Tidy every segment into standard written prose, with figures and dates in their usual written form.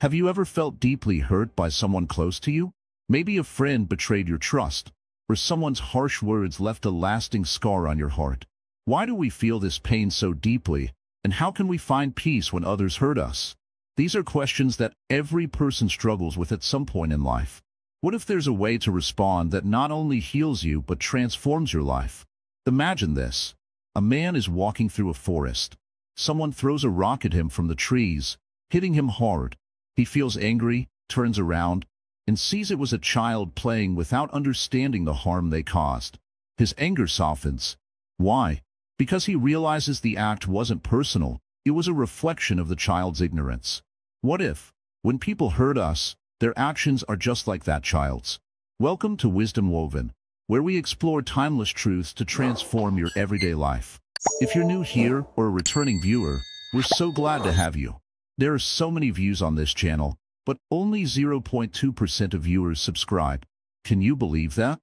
Have you ever felt deeply hurt by someone close to you? Maybe a friend betrayed your trust, or someone's harsh words left a lasting scar on your heart. Why do we feel this pain so deeply, and how can we find peace when others hurt us? These are questions that every person struggles with at some point in life. What if there's a way to respond that not only heals you but transforms your life? Imagine this. A man is walking through a forest. Someone throws a rock at him from the trees, hitting him hard. He feels angry, turns around, and sees it was a child playing without understanding the harm they caused. His anger softens. Why? Because he realizes the act wasn't personal, it was a reflection of the child's ignorance. What if, when people hurt us, their actions are just like that child's? Welcome to Wisdom Woven, where we explore timeless truths to transform your everyday life. If you're new here or a returning viewer, we're so glad to have you. There are so many views on this channel, but only 0.2% of viewers subscribe. Can you believe that?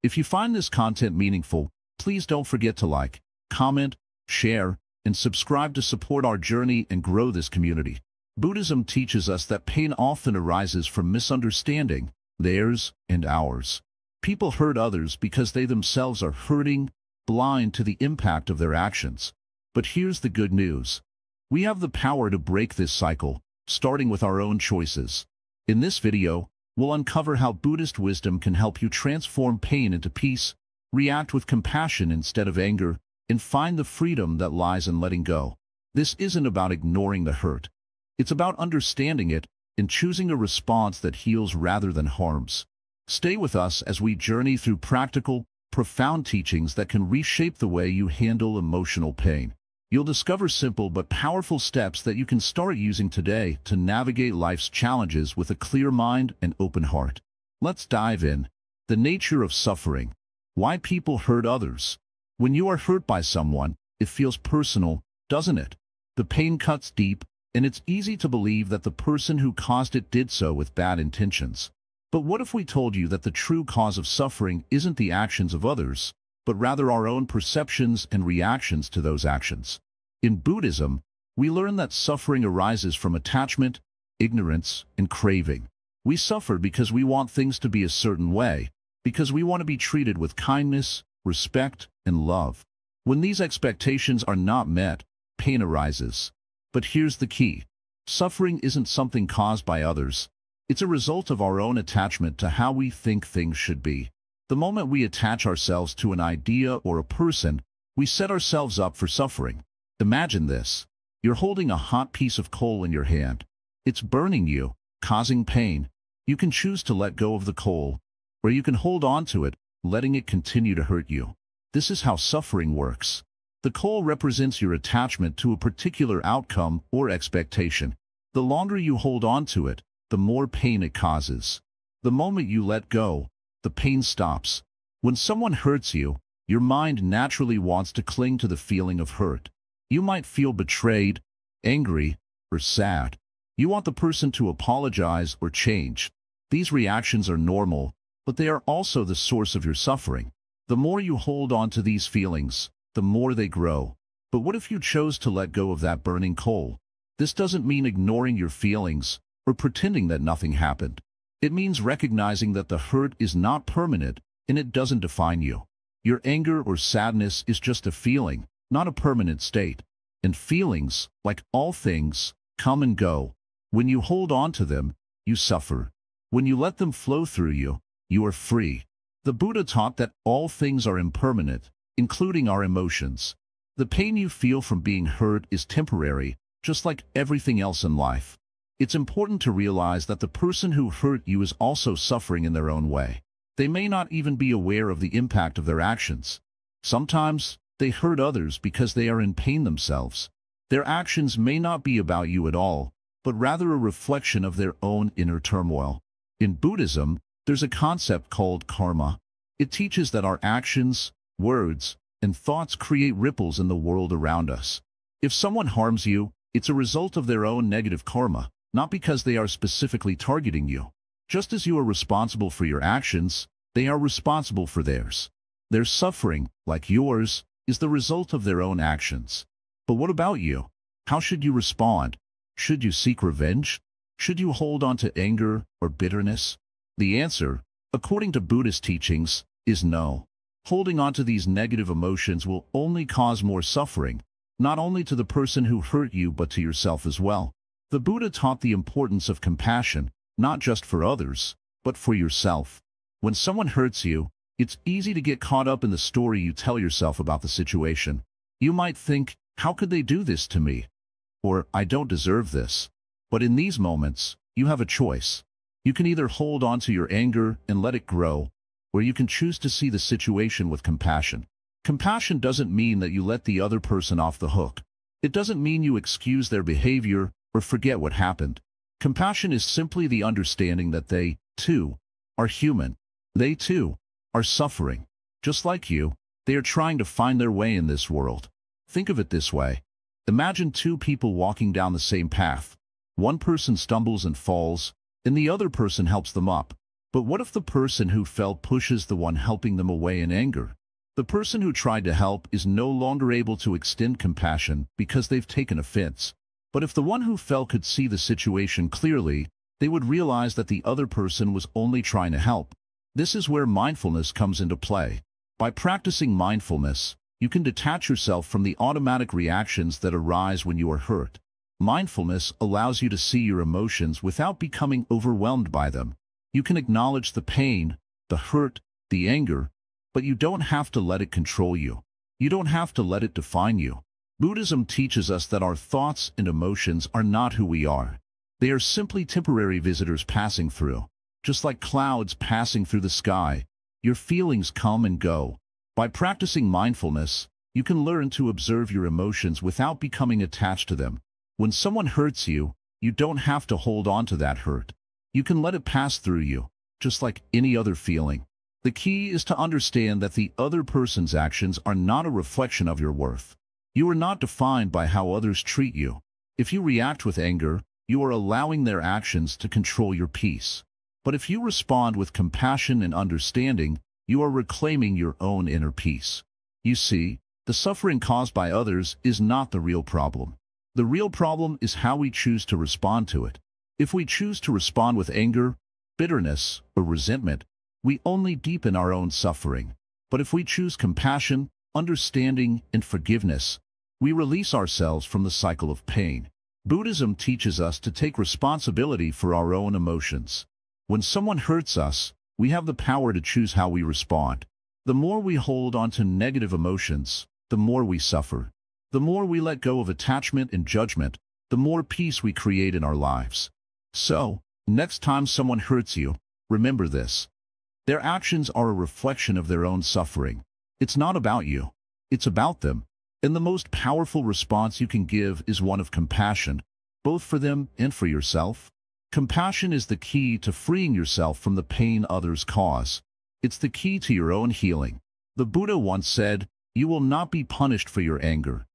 If you find this content meaningful, please don't forget to like, comment, share, and subscribe to support our journey and grow this community. Buddhism teaches us that pain often arises from misunderstanding, theirs and ours. People hurt others because they themselves are hurting, blind to the impact of their actions. But here's the good news. We have the power to break this cycle, starting with our own choices. In this video, we'll uncover how Buddhist wisdom can help you transform pain into peace, react with compassion instead of anger, and find the freedom that lies in letting go. This isn't about ignoring the hurt. It's about understanding it and choosing a response that heals rather than harms. Stay with us as we journey through practical, profound teachings that can reshape the way you handle emotional pain. You'll discover simple but powerful steps that you can start using today to navigate life's challenges with a clear mind and open heart. Let's dive in. The nature of suffering. Why people hurt others. When you are hurt by someone, it feels personal, doesn't it? The pain cuts deep, and it's easy to believe that the person who caused it did so with bad intentions. But what if we told you that the true cause of suffering isn't the actions of others, but rather our own perceptions and reactions to those actions? In Buddhism, we learn that suffering arises from attachment, ignorance, and craving. We suffer because we want things to be a certain way, because we want to be treated with kindness, respect, and love. When these expectations are not met, pain arises. But here's the key. Suffering isn't something caused by others. It's a result of our own attachment to how we think things should be. The moment we attach ourselves to an idea or a person, we set ourselves up for suffering. Imagine this. You're holding a hot piece of coal in your hand. It's burning you, causing pain. You can choose to let go of the coal, or you can hold on to it, letting it continue to hurt you. This is how suffering works. The coal represents your attachment to a particular outcome or expectation. The longer you hold on to it, the more pain it causes. The moment you let go, the pain stops. When someone hurts you, your mind naturally wants to cling to the feeling of hurt. You might feel betrayed, angry, or sad. You want the person to apologize or change. These reactions are normal, but they are also the source of your suffering. The more you hold on to these feelings, the more they grow. But what if you chose to let go of that burning coal? This doesn't mean ignoring your feelings or pretending that nothing happened. It means recognizing that the hurt is not permanent and it doesn't define you. Your anger or sadness is just a feeling, not a permanent state. And feelings, like all things, come and go. When you hold on to them, you suffer. When you let them flow through you, you are free. The Buddha taught that all things are impermanent, including our emotions. The pain you feel from being hurt is temporary, just like everything else in life. It's important to realize that the person who hurt you is also suffering in their own way. They may not even be aware of the impact of their actions. Sometimes, they hurt others because they are in pain themselves. Their actions may not be about you at all, but rather a reflection of their own inner turmoil. In Buddhism, there's a concept called karma. It teaches that our actions, words, and thoughts create ripples in the world around us. If someone harms you, it's a result of their own negative karma, not because they are specifically targeting you. Just as you are responsible for your actions, they are responsible for theirs. Their suffering, like yours, is the result of their own actions. But what about you? How should you respond? Should you seek revenge? Should you hold on to anger or bitterness? The answer, according to Buddhist teachings, is no. Holding on to these negative emotions will only cause more suffering, not only to the person who hurt you but to yourself as well. The Buddha taught the importance of compassion, not just for others, but for yourself. When someone hurts you, it's easy to get caught up in the story you tell yourself about the situation. You might think, how could they do this to me? Or, I don't deserve this. But in these moments, you have a choice. You can either hold on to your anger and let it grow, or you can choose to see the situation with compassion. Compassion doesn't mean that you let the other person off the hook. It doesn't mean you excuse their behavior or forget what happened. Compassion is simply the understanding that they, too, are human. They, too, are suffering. Just like you, they are trying to find their way in this world. Think of it this way. Imagine two people walking down the same path. One person stumbles and falls, and the other person helps them up. But what if the person who fell pushes the one helping them away in anger? The person who tried to help is no longer able to extend compassion because they've taken offense. But if the one who fell could see the situation clearly, they would realize that the other person was only trying to help. This is where mindfulness comes into play. By practicing mindfulness, you can detach yourself from the automatic reactions that arise when you are hurt. Mindfulness allows you to see your emotions without becoming overwhelmed by them. You can acknowledge the pain, the hurt, the anger, but you don't have to let it control you. You don't have to let it define you. Buddhism teaches us that our thoughts and emotions are not who we are. They are simply temporary visitors passing through. Just like clouds passing through the sky, your feelings come and go. By practicing mindfulness, you can learn to observe your emotions without becoming attached to them. When someone hurts you, you don't have to hold on to that hurt. You can let it pass through you, just like any other feeling. The key is to understand that the other person's actions are not a reflection of your worth. You are not defined by how others treat you. If you react with anger, you are allowing their actions to control your peace. But if you respond with compassion and understanding, you are reclaiming your own inner peace. You see, the suffering caused by others is not the real problem. The real problem is how we choose to respond to it. If we choose to respond with anger, bitterness, or resentment, we only deepen our own suffering. But if we choose compassion, understanding, and forgiveness, we release ourselves from the cycle of pain. Buddhism teaches us to take responsibility for our own emotions. When someone hurts us, we have the power to choose how we respond. The more we hold on to negative emotions, the more we suffer. The more we let go of attachment and judgment, the more peace we create in our lives. So, next time someone hurts you, remember this. Their actions are a reflection of their own suffering. It's not about you. It's about them. And the most powerful response you can give is one of compassion, both for them and for yourself. Compassion is the key to freeing yourself from the pain others cause. It's the key to your own healing. The Buddha once said, "You will not be punished for your anger.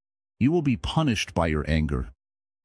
You will be punished by your anger."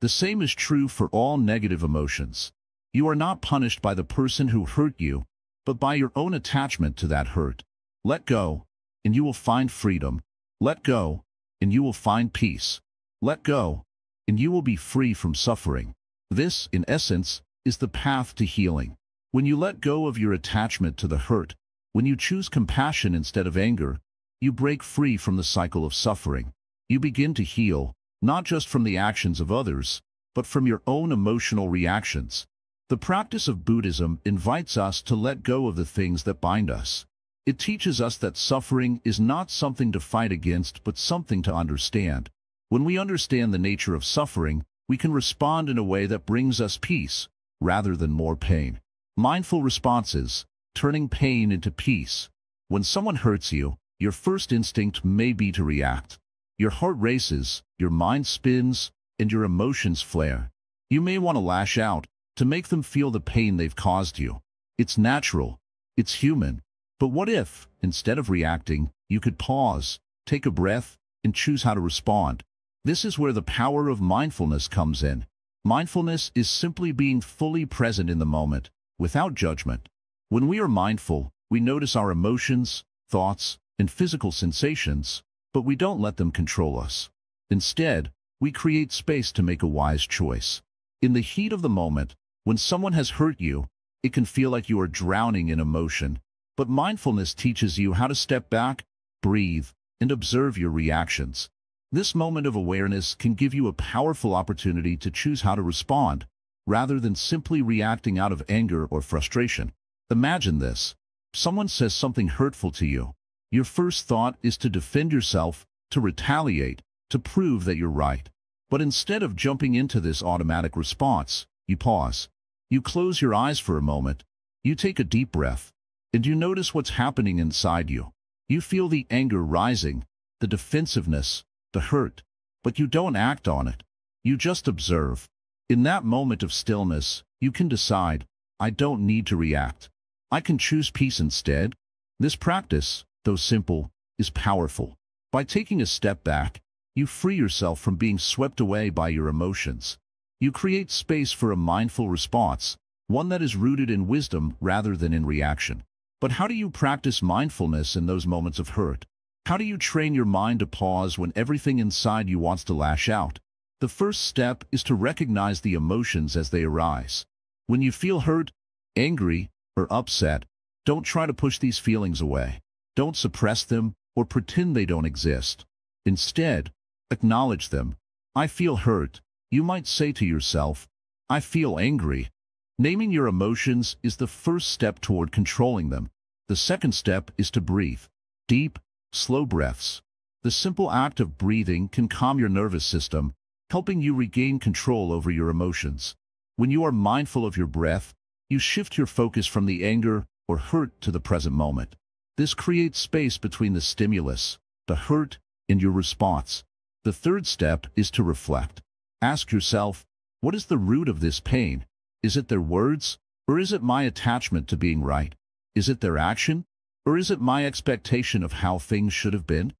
The same is true for all negative emotions. You are not punished by the person who hurt you, but by your own attachment to that hurt. Let go, and you will find freedom. Let go, and you will find peace. Let go, and you will be free from suffering. This, in essence, is the path to healing. When you let go of your attachment to the hurt, when you choose compassion instead of anger, you break free from the cycle of suffering. You begin to heal, not just from the actions of others, but from your own emotional reactions. The practice of Buddhism invites us to let go of the things that bind us. It teaches us that suffering is not something to fight against, but something to understand. When we understand the nature of suffering, we can respond in a way that brings us peace, rather than more pain. Mindful responses, turning pain into peace. When someone hurts you, your first instinct may be to react. Your heart races, your mind spins, and your emotions flare. You may want to lash out, to make them feel the pain they've caused you. It's natural. It's human. But what if, instead of reacting, you could pause, take a breath, and choose how to respond? This is where the power of mindfulness comes in. Mindfulness is simply being fully present in the moment, without judgment. When we are mindful, we notice our emotions, thoughts, and physical sensations, but we don't let them control us. Instead, we create space to make a wise choice. In the heat of the moment, When someone has hurt you, it can feel like you are drowning in emotion. But mindfulness teaches you how to step back, breathe, and observe your reactions. This moment of awareness can give you a powerful opportunity to choose how to respond, rather than simply reacting out of anger or frustration. Imagine this. Someone says something hurtful to you. Your first thought is to defend yourself, to retaliate, to prove that you're right. But instead of jumping into this automatic response, you pause. You close your eyes for a moment. You take a deep breath, and you notice what's happening inside you. You feel the anger rising, the defensiveness, the hurt, but you don't act on it. You just observe. In that moment of stillness, you can decide, I don't need to react. I can choose peace instead. This practice, though simple, is powerful. By taking a step back, you free yourself from being swept away by your emotions. You create space for a mindful response, one that is rooted in wisdom rather than in reaction. But how do you practice mindfulness in those moments of hurt? How do you train your mind to pause when everything inside you wants to lash out? The first step is to recognize the emotions as they arise. When you feel hurt, angry, or upset, don't try to push these feelings away. Don't suppress them or pretend they don't exist. Instead, acknowledge them. I feel hurt. You might say to yourself, I feel angry. Naming your emotions is the first step toward controlling them. The second step is to breathe. Deep, slow breaths. The simple act of breathing can calm your nervous system, helping you regain control over your emotions. When you are mindful of your breath, you shift your focus from the anger or hurt to the present moment. This creates space between the stimulus, the hurt, and your response. The third step is to reflect. Ask yourself, what is the root of this pain? Is it their words, or is it my attachment to being right? Is it their action, or is it my expectation of how things should have been?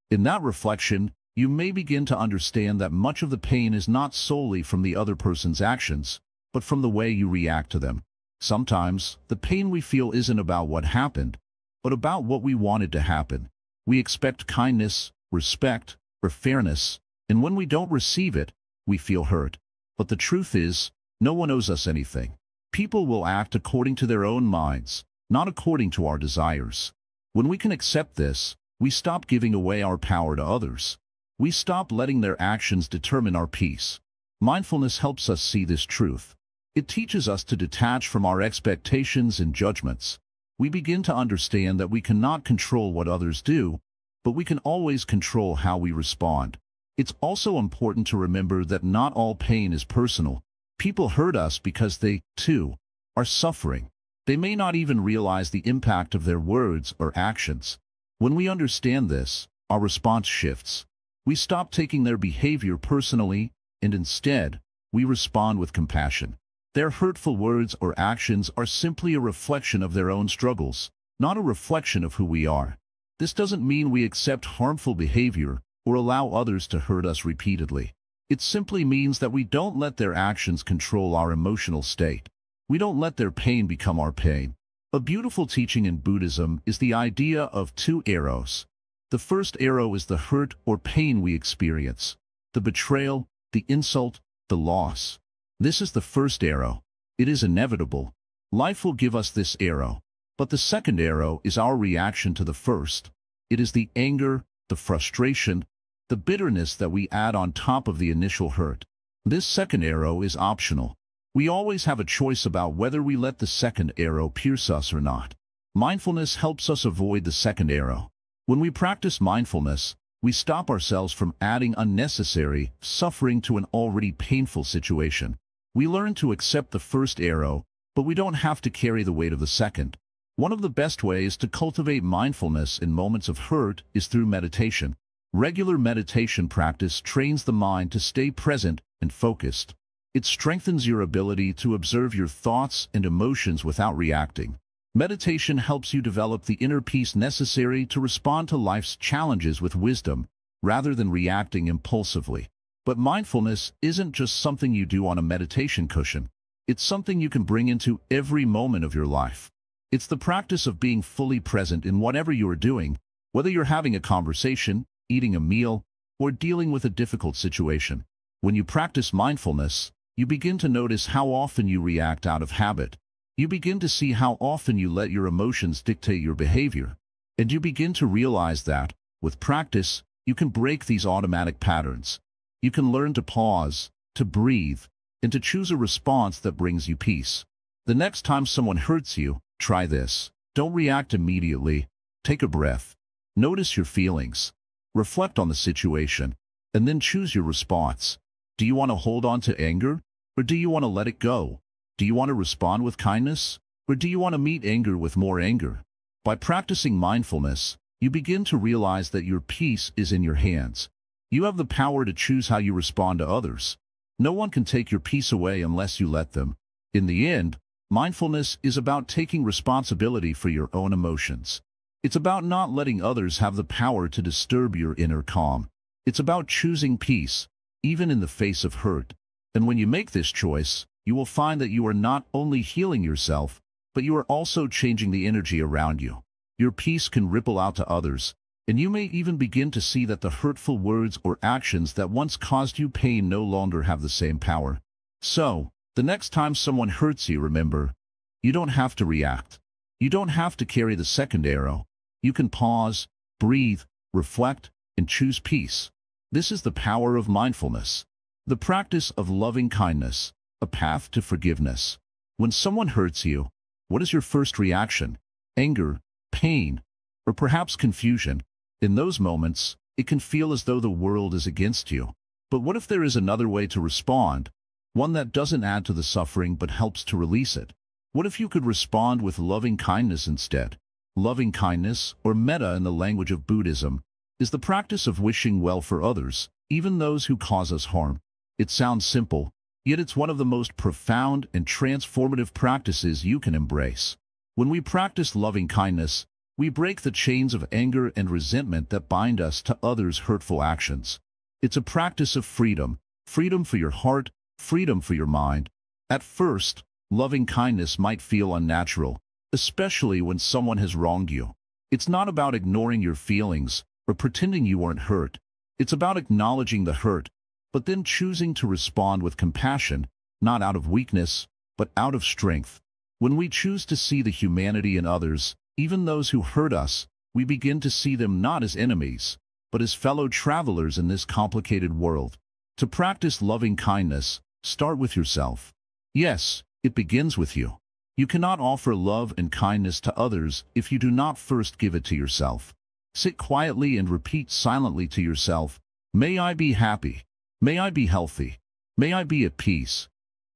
In that reflection, you may begin to understand that much of the pain is not solely from the other person's actions, but from the way you react to them. Sometimes, the pain we feel isn't about what happened, but about what we wanted to happen. We expect kindness, respect, or fairness, and when we don't receive it, we feel hurt. But the truth is, no one owes us anything. People will act according to their own minds, not according to our desires. When we can accept this, we stop giving away our power to others. We stop letting their actions determine our peace. Mindfulness helps us see this truth. It teaches us to detach from our expectations and judgments. We begin to understand that we cannot control what others do, but we can always control how we respond. It's also important to remember that not all pain is personal. People hurt us because they, too, are suffering. They may not even realize the impact of their words or actions. When we understand this, our response shifts. We stop taking their behavior personally, and instead, we respond with compassion. Their hurtful words or actions are simply a reflection of their own struggles, not a reflection of who we are. This doesn't mean we accept harmful behavior or allow others to hurt us repeatedly. It simply means that we don't let their actions control our emotional state. We don't let their pain become our pain. A beautiful teaching in Buddhism is the idea of two arrows. The first arrow is the hurt or pain we experience, the betrayal, the insult, the loss. This is the first arrow. It is inevitable. Life will give us this arrow. But the second arrow is our reaction to the first. It is the anger, the frustration, the bitterness that we add on top of the initial hurt. This second arrow is optional. We always have a choice about whether we let the second arrow pierce us or not. Mindfulness helps us avoid the second arrow. When we practice mindfulness, we stop ourselves from adding unnecessary suffering to an already painful situation. We learn to accept the first arrow, but we don't have to carry the weight of the second. One of the best ways to cultivate mindfulness in moments of hurt is through meditation. Regular meditation practice trains the mind to stay present and focused. It strengthens your ability to observe your thoughts and emotions without reacting. Meditation helps you develop the inner peace necessary to respond to life's challenges with wisdom, rather than reacting impulsively. But mindfulness isn't just something you do on a meditation cushion. It's something you can bring into every moment of your life. It's the practice of being fully present in whatever you are doing, whether you're having a conversation, eating a meal, or dealing with a difficult situation. When you practice mindfulness, You begin to notice how often you react out of habit. You begin to see how often you let your emotions dictate your behavior. And you begin to realize that, with practice, you can break these automatic patterns. You can learn to pause, to breathe, and to choose a response that brings you peace. The next time someone hurts you, try this. Don't react immediately. Take a breath. Notice your feelings. Reflect on the situation, and then choose your response. Do you want to hold on to anger, or do you want to let it go? Do you want to respond with kindness, or do you want to meet anger with more anger? By practicing mindfulness, you begin to realize that your peace is in your hands. You have the power to choose how you respond to others. No one can take your peace away unless you let them. In the end, mindfulness is about taking responsibility for your own emotions. It's about not letting others have the power to disturb your inner calm. It's about choosing peace, even in the face of hurt. And when you make this choice, you will find that you are not only healing yourself, but you are also changing the energy around you. Your peace can ripple out to others, and you may even begin to see that the hurtful words or actions that once caused you pain no longer have the same power. So, the next time someone hurts you, remember, you don't have to react. You don't have to carry the second arrow. You can pause, breathe, reflect, and choose peace. This is the power of mindfulness, the practice of loving kindness, a path to forgiveness. When someone hurts you, what is your first reaction? Anger, pain, or perhaps confusion? In those moments, it can feel as though the world is against you. But what if there is another way to respond? One that doesn't add to the suffering but helps to release it? What if you could respond with loving kindness instead? Loving kindness, or metta in the language of Buddhism, is the practice of wishing well for others, even those who cause us harm. It sounds simple, yet it's one of the most profound and transformative practices you can embrace. When we practice loving kindness, we break the chains of anger and resentment that bind us to others' hurtful actions. It's a practice of freedom, freedom for your heart, freedom for your mind. At first, loving kindness might feel unnatural, especially when someone has wronged you. It's not about ignoring your feelings or pretending you weren't hurt. It's about acknowledging the hurt, but then choosing to respond with compassion, not out of weakness, but out of strength. When we choose to see the humanity in others, even those who hurt us, we begin to see them not as enemies, but as fellow travelers in this complicated world. To practice loving kindness, start with yourself. Yes, it begins with you. You cannot offer love and kindness to others if you do not first give it to yourself. Sit quietly and repeat silently to yourself, "May I be happy. May I be healthy. May I be at peace."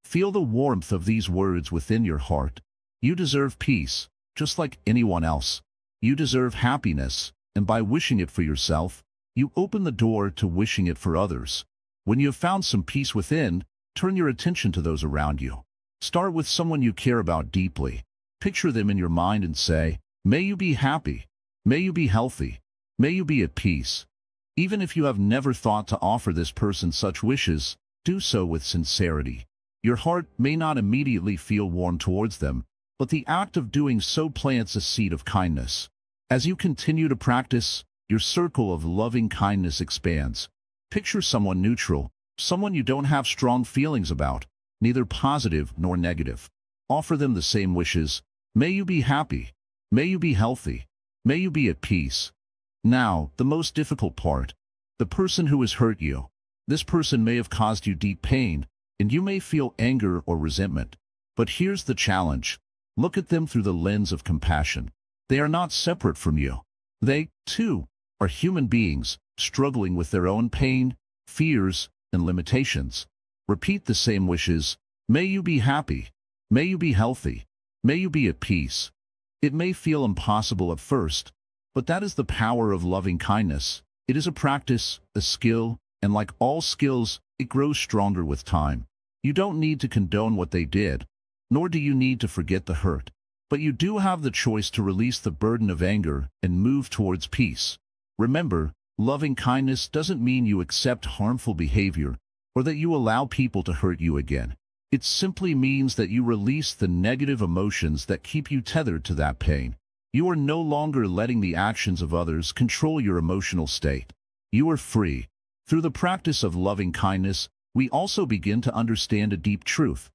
Feel the warmth of these words within your heart. You deserve peace, just like anyone else. You deserve happiness, and by wishing it for yourself, you open the door to wishing it for others. When you have found some peace within, turn your attention to those around you. Start with someone you care about deeply. Picture them in your mind and say, "May you be happy. May you be healthy. May you be at peace." Even if you have never thought to offer this person such wishes, do so with sincerity. Your heart may not immediately feel warm towards them, but the act of doing so plants a seed of kindness. As you continue to practice, your circle of loving kindness expands. Picture someone neutral, someone you don't have strong feelings about, neither positive nor negative. Offer them the same wishes. May you be happy. May you be healthy. May you be at peace. Now, the most difficult part. The person who has hurt you. This person may have caused you deep pain, and you may feel anger or resentment. But here's the challenge. Look at them through the lens of compassion. They are not separate from you. They, too, are human beings, struggling with their own pain, fears, and limitations. Repeat the same wishes. May you be happy. May you be healthy. May you be at peace. It may feel impossible at first, but that is the power of loving kindness. It is a practice, a skill, and like all skills, it grows stronger with time. You don't need to condone what they did, nor do you need to forget the hurt. But you do have the choice to release the burden of anger and move towards peace. Remember, loving kindness doesn't mean you accept harmful behavior or that you allow people to hurt you again. It simply means that you release the negative emotions that keep you tethered to that pain. You are no longer letting the actions of others control your emotional state. You are free. Through the practice of loving kindness, we also begin to understand a deep truth.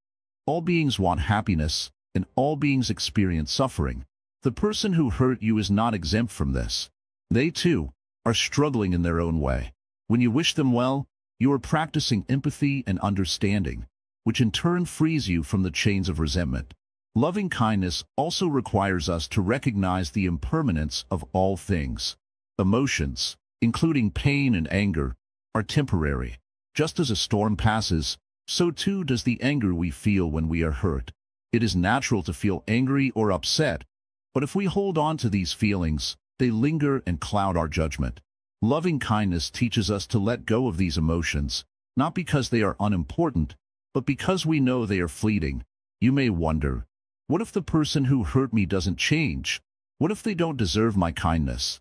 All beings want happiness, and all beings experience suffering. The person who hurt you is not exempt from this. They, too, are struggling in their own way. When you wish them well, you are practicing empathy and understanding, which in turn frees you from the chains of resentment. Loving kindness also requires us to recognize the impermanence of all things. Emotions, including pain and anger, are temporary. Just as a storm passes, so too does the anger we feel when we are hurt. It is natural to feel angry or upset, but if we hold on to these feelings, they linger and cloud our judgment. Loving kindness teaches us to let go of these emotions, not because they are unimportant, but because we know they are fleeting. You may wonder, what if the person who hurt me doesn't change? What if they don't deserve my kindness?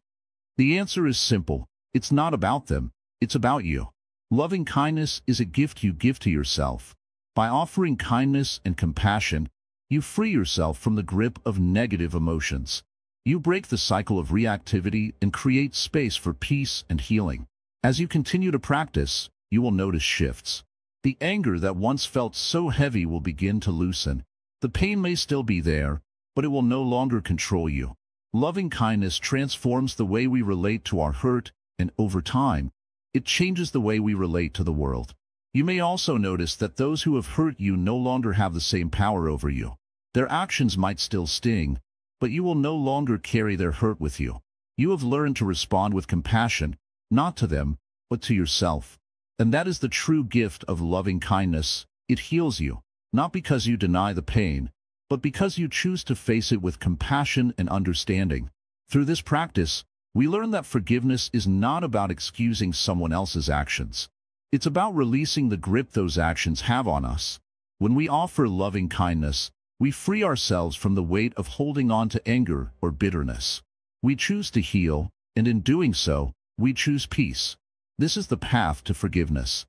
The answer is simple. It's not about them. It's about you. Loving kindness is a gift you give to yourself. By offering kindness and compassion, you free yourself from the grip of negative emotions. You break the cycle of reactivity and create space for peace and healing. As you continue to practice, you will notice shifts. The anger that once felt so heavy will begin to loosen. The pain may still be there, but it will no longer control you. Loving kindness transforms the way we relate to our hurt, and over time, it changes the way we relate to the world. You may also notice that those who have hurt you no longer have the same power over you. Their actions might still sting, but you will no longer carry their hurt with you. You have learned to respond with compassion, not to them, but to yourself. And that is the true gift of loving kindness. It heals you, not because you deny the pain, but because you choose to face it with compassion and understanding. Through this practice, we learn that forgiveness is not about excusing someone else's actions. It's about releasing the grip those actions have on us. When we offer loving kindness, we free ourselves from the weight of holding on to anger or bitterness. We choose to heal, and in doing so, we choose peace. This is the path to forgiveness.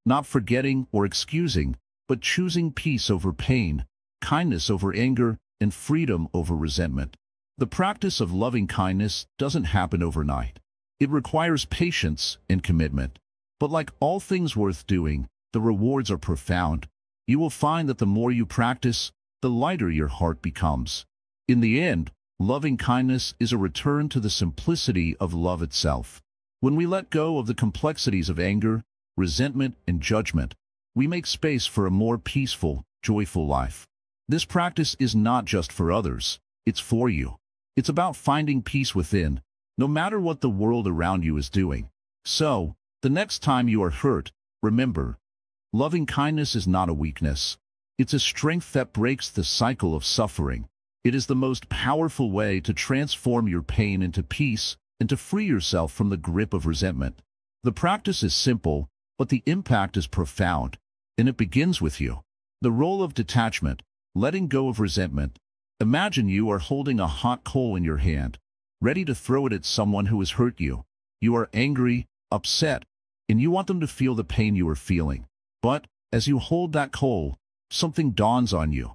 Not forgetting or excusing, but choosing peace over pain, kindness over anger, and freedom over resentment. The practice of loving kindness doesn't happen overnight. It requires patience and commitment. But like all things worth doing, the rewards are profound. You will find that the more you practice, the lighter your heart becomes. In the end, loving kindness is a return to the simplicity of love itself. When we let go of the complexities of anger, resentment, and judgment, we make space for a more peaceful, joyful life. This practice is not just for others, it's for you. It's about finding peace within, no matter what the world around you is doing. So, the next time you are hurt, remember, loving kindness is not a weakness. It's a strength that breaks the cycle of suffering. It is the most powerful way to transform your pain into peace and to free yourself from the grip of resentment. The practice is simple, but the impact is profound, and it begins with you. The role of detachment, letting go of resentment. Imagine you are holding a hot coal in your hand, ready to throw it at someone who has hurt you. You are angry, upset, and you want them to feel the pain you are feeling. But, as you hold that coal, something dawns on you.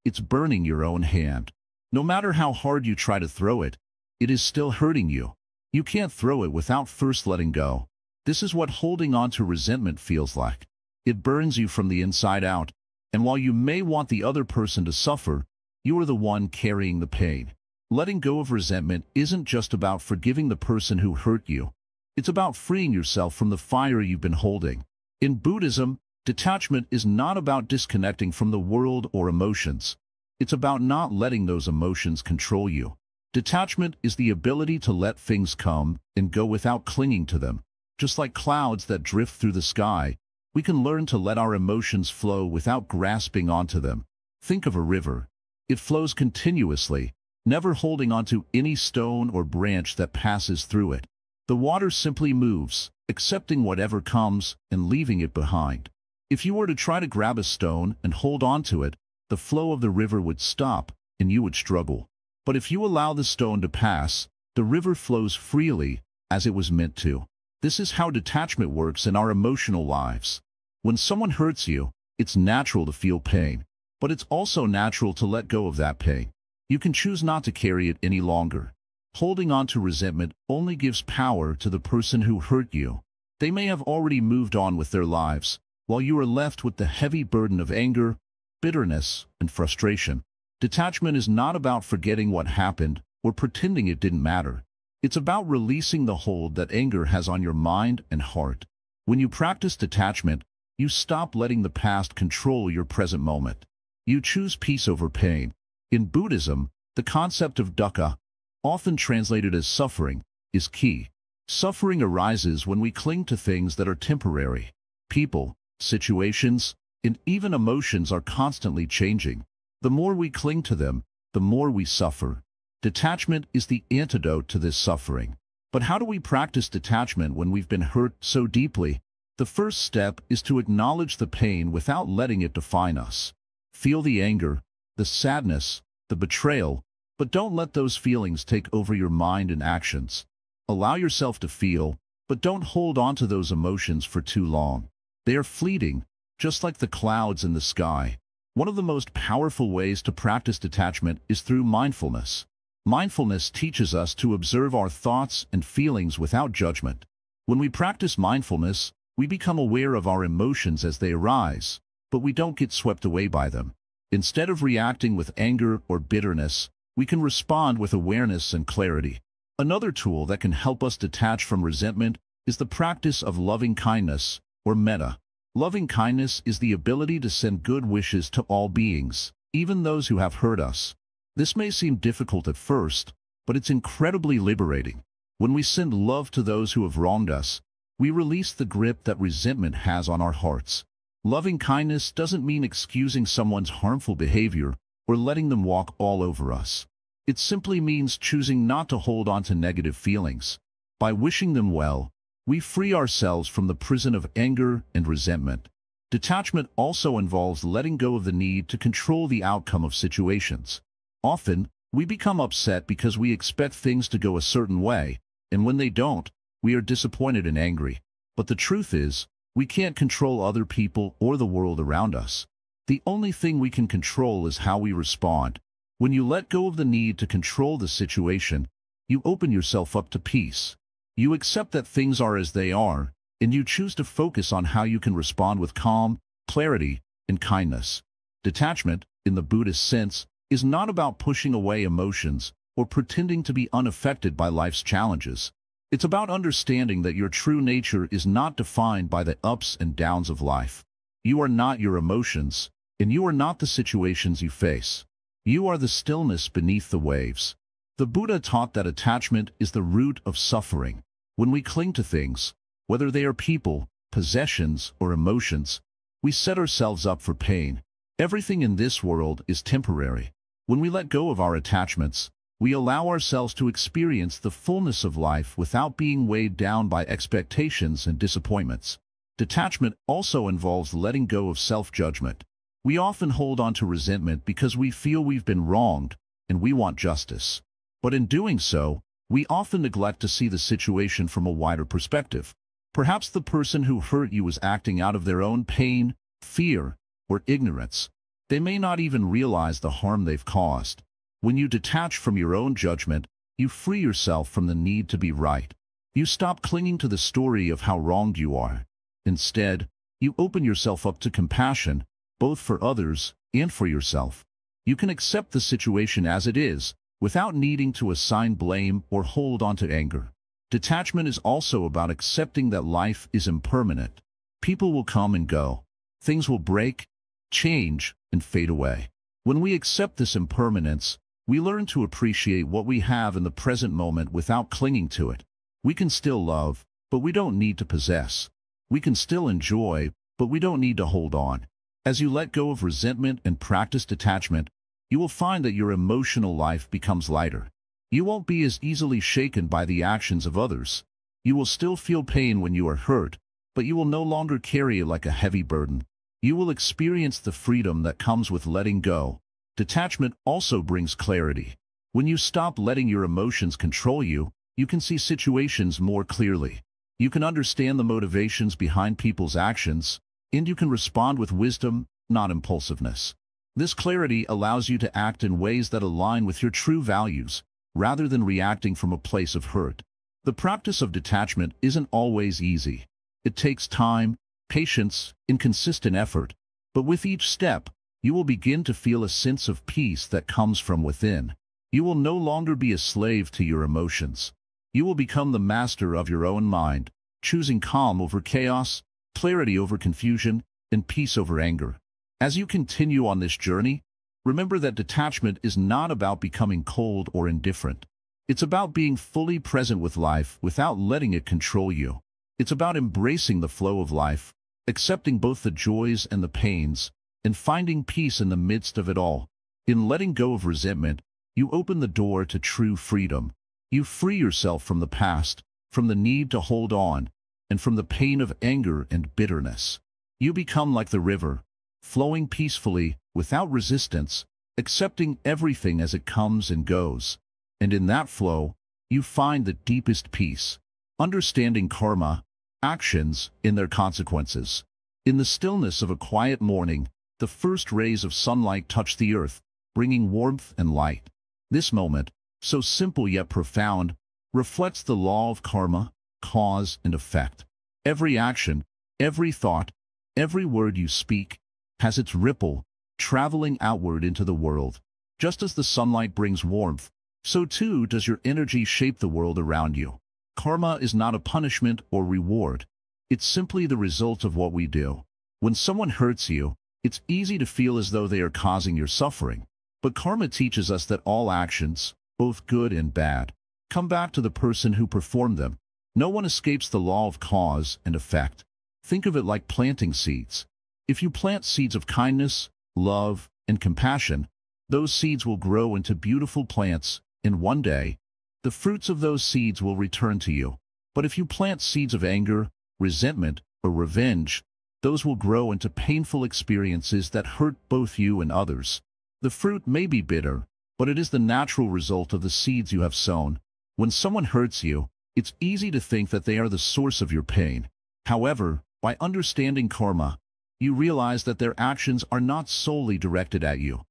It's burning your own hand. No matter how hard you try to throw it, it is still hurting you. You can't throw it without first letting go. This is what holding on to resentment feels like. It burns you from the inside out, and while you may want the other person to suffer, you are the one carrying the pain. Letting go of resentment isn't just about forgiving the person who hurt you. It's about freeing yourself from the fire you've been holding. In Buddhism, detachment is not about disconnecting from the world or emotions. It's about not letting those emotions control you. Detachment is the ability to let things come and go without clinging to them. Just like clouds that drift through the sky, we can learn to let our emotions flow without grasping onto them. Think of a river. It flows continuously, never holding onto any stone or branch that passes through it. The water simply moves, accepting whatever comes and leaving it behind. If you were to try to grab a stone and hold on to it, the flow of the river would stop and you would struggle. But if you allow the stone to pass, the river flows freely, as it was meant to. This is how detachment works in our emotional lives. When someone hurts you, it's natural to feel pain. But it's also natural to let go of that pain. You can choose not to carry it any longer. Holding on to resentment only gives power to the person who hurt you. They may have already moved on with their lives, while you are left with the heavy burden of anger, bitterness, and frustration. Detachment is not about forgetting what happened or pretending it didn't matter. It's about releasing the hold that anger has on your mind and heart. When you practice detachment, you stop letting the past control your present moment. You choose peace over pain. In Buddhism, the concept of dukkha, often translated as suffering, is key. Suffering arises when we cling to things that are temporary. People, situations, and even emotions are constantly changing. The more we cling to them, the more we suffer. Detachment is the antidote to this suffering. But how do we practice detachment when we've been hurt so deeply? The first step is to acknowledge the pain without letting it define us. Feel the anger, the sadness, the betrayal, but don't let those feelings take over your mind and actions. Allow yourself to feel, but don't hold on to those emotions for too long. They are fleeting, just like the clouds in the sky. One of the most powerful ways to practice detachment is through mindfulness. Mindfulness teaches us to observe our thoughts and feelings without judgment. When we practice mindfulness, we become aware of our emotions as they arise, but we don't get swept away by them. Instead of reacting with anger or bitterness, we can respond with awareness and clarity. Another tool that can help us detach from resentment is the practice of loving kindness, or metta. Loving kindness is the ability to send good wishes to all beings, even those who have hurt us. This may seem difficult at first, but it's incredibly liberating. When we send love to those who have wronged us, we release the grip that resentment has on our hearts. Loving kindness doesn't mean excusing someone's harmful behavior or letting them walk all over us. It simply means choosing not to hold on to negative feelings. By wishing them well, we free ourselves from the prison of anger and resentment. Detachment also involves letting go of the need to control the outcome of situations. Often, we become upset because we expect things to go a certain way, and when they don't, we are disappointed and angry. But the truth is, we can't control other people or the world around us. The only thing we can control is how we respond. When you let go of the need to control the situation, you open yourself up to peace. You accept that things are as they are, and you choose to focus on how you can respond with calm, clarity, and kindness. Detachment, in the Buddhist sense, is not about pushing away emotions or pretending to be unaffected by life's challenges. It's about understanding that your true nature is not defined by the ups and downs of life. You are not your emotions, and you are not the situations you face. You are the stillness beneath the waves. The Buddha taught that attachment is the root of suffering. When we cling to things, whether they are people, possessions, or emotions, we set ourselves up for pain. Everything in this world is temporary. When we let go of our attachments, we allow ourselves to experience the fullness of life without being weighed down by expectations and disappointments. Detachment also involves letting go of self-judgment. We often hold on to resentment because we feel we've been wronged and we want justice. But in doing so, we often neglect to see the situation from a wider perspective. Perhaps the person who hurt you is acting out of their own pain, fear, or ignorance. They may not even realize the harm they've caused. When you detach from your own judgment, you free yourself from the need to be right. You stop clinging to the story of how wronged you are. Instead, you open yourself up to compassion, both for others and for yourself. You can accept the situation as it is, without needing to assign blame or hold on to anger. Detachment is also about accepting that life is impermanent. People will come and go. Things will break, change, and fade away. When we accept this impermanence, we learn to appreciate what we have in the present moment without clinging to it. We can still love, but we don't need to possess. We can still enjoy, but we don't need to hold on. As you let go of resentment and practice detachment, you will find that your emotional life becomes lighter. You won't be as easily shaken by the actions of others. You will still feel pain when you are hurt, but you will no longer carry it like a heavy burden. You will experience the freedom that comes with letting go. Detachment also brings clarity. When you stop letting your emotions control you, you can see situations more clearly. You can understand the motivations behind people's actions, and you can respond with wisdom, not impulsiveness. This clarity allows you to act in ways that align with your true values, rather than reacting from a place of hurt. The practice of detachment isn't always easy. It takes time, patience, inconsistent effort. But with each step, you will begin to feel a sense of peace that comes from within. You will no longer be a slave to your emotions. You will become the master of your own mind, choosing calm over chaos, clarity over confusion, and peace over anger. As you continue on this journey, remember that detachment is not about becoming cold or indifferent. It's about being fully present with life without letting it control you. It's about embracing the flow of life, accepting both the joys and the pains, and finding peace in the midst of it all. In letting go of resentment, you open the door to true freedom. You free yourself from the past, from the need to hold on, and from the pain of anger and bitterness. You become like the river, flowing peacefully, without resistance, accepting everything as it comes and goes. And in that flow, you find the deepest peace, understanding karma, actions in their consequences. In the stillness of a quiet morning, the first rays of sunlight touch the earth, bringing warmth and light. This moment, so simple yet profound, reflects the law of karma, cause and effect. Every action, every thought, every word you speak, has its ripple, traveling outward into the world. Just as the sunlight brings warmth, so too does your energy shape the world around you. Karma is not a punishment or reward. It's simply the result of what we do. When someone hurts you, it's easy to feel as though they are causing your suffering. But karma teaches us that all actions, both good and bad, come back to the person who performed them. No one escapes the law of cause and effect. Think of it like planting seeds. If you plant seeds of kindness, love, and compassion, those seeds will grow into beautiful plants, and one day, the fruits of those seeds will return to you. But if you plant seeds of anger, resentment, or revenge, those will grow into painful experiences that hurt both you and others. The fruit may be bitter, but it is the natural result of the seeds you have sown. When someone hurts you, it's easy to think that they are the source of your pain. However, by understanding karma, you realize that their actions are not solely directed at you.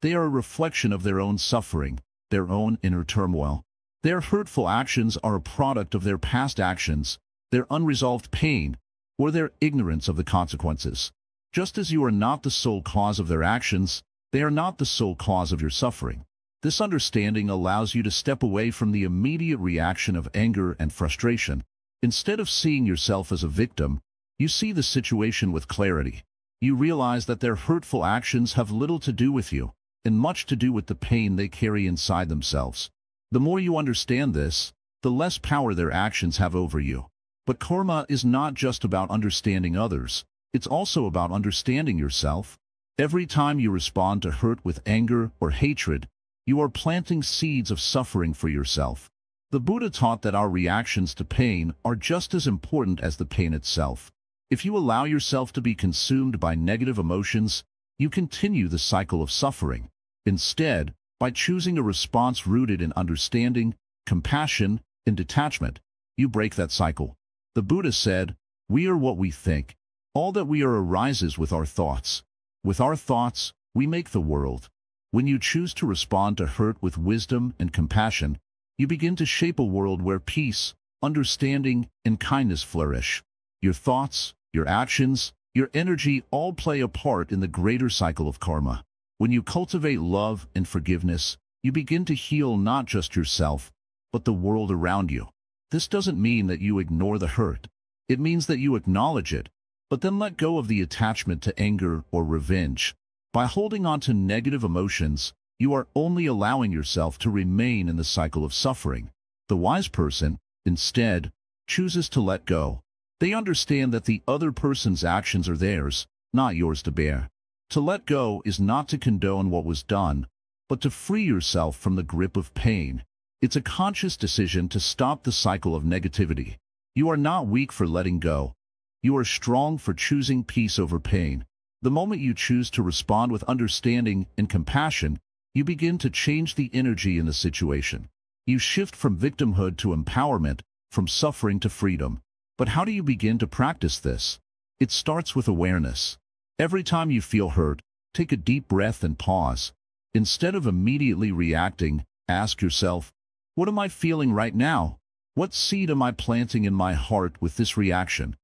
They are a reflection of their own suffering, their own inner turmoil. Their hurtful actions are a product of their past actions, their unresolved pain, or their ignorance of the consequences. Just as you are not the sole cause of their actions, they are not the sole cause of your suffering. This understanding allows you to step away from the immediate reaction of anger and frustration. Instead of seeing yourself as a victim, you see the situation with clarity. You realize that their hurtful actions have little to do with you, and much to do with the pain they carry inside themselves. The more you understand this, the less power their actions have over you. But karma is not just about understanding others, it's also about understanding yourself. Every time you respond to hurt with anger or hatred, you are planting seeds of suffering for yourself. The Buddha taught that our reactions to pain are just as important as the pain itself. If you allow yourself to be consumed by negative emotions, you continue the cycle of suffering. Instead, by choosing a response rooted in understanding, compassion, and detachment, you break that cycle. The Buddha said, "We are what we think. All that we are arises with our thoughts. With our thoughts, we make the world." When you choose to respond to hurt with wisdom and compassion, you begin to shape a world where peace, understanding, and kindness flourish. Your thoughts, your actions, your energy all play a part in the greater cycle of karma. When you cultivate love and forgiveness, you begin to heal not just yourself, but the world around you. This doesn't mean that you ignore the hurt. It means that you acknowledge it, but then let go of the attachment to anger or revenge. By holding on to negative emotions, you are only allowing yourself to remain in the cycle of suffering. The wise person, instead, chooses to let go. They understand that the other person's actions are theirs, not yours to bear. To let go is not to condone what was done, but to free yourself from the grip of pain. It's a conscious decision to stop the cycle of negativity. You are not weak for letting go. You are strong for choosing peace over pain. The moment you choose to respond with understanding and compassion, you begin to change the energy in the situation. You shift from victimhood to empowerment, from suffering to freedom. But how do you begin to practice this? It starts with awareness. Every time you feel hurt, take a deep breath and pause. Instead of immediately reacting, ask yourself, what am I feeling right now? What seed am I planting in my heart with this reaction?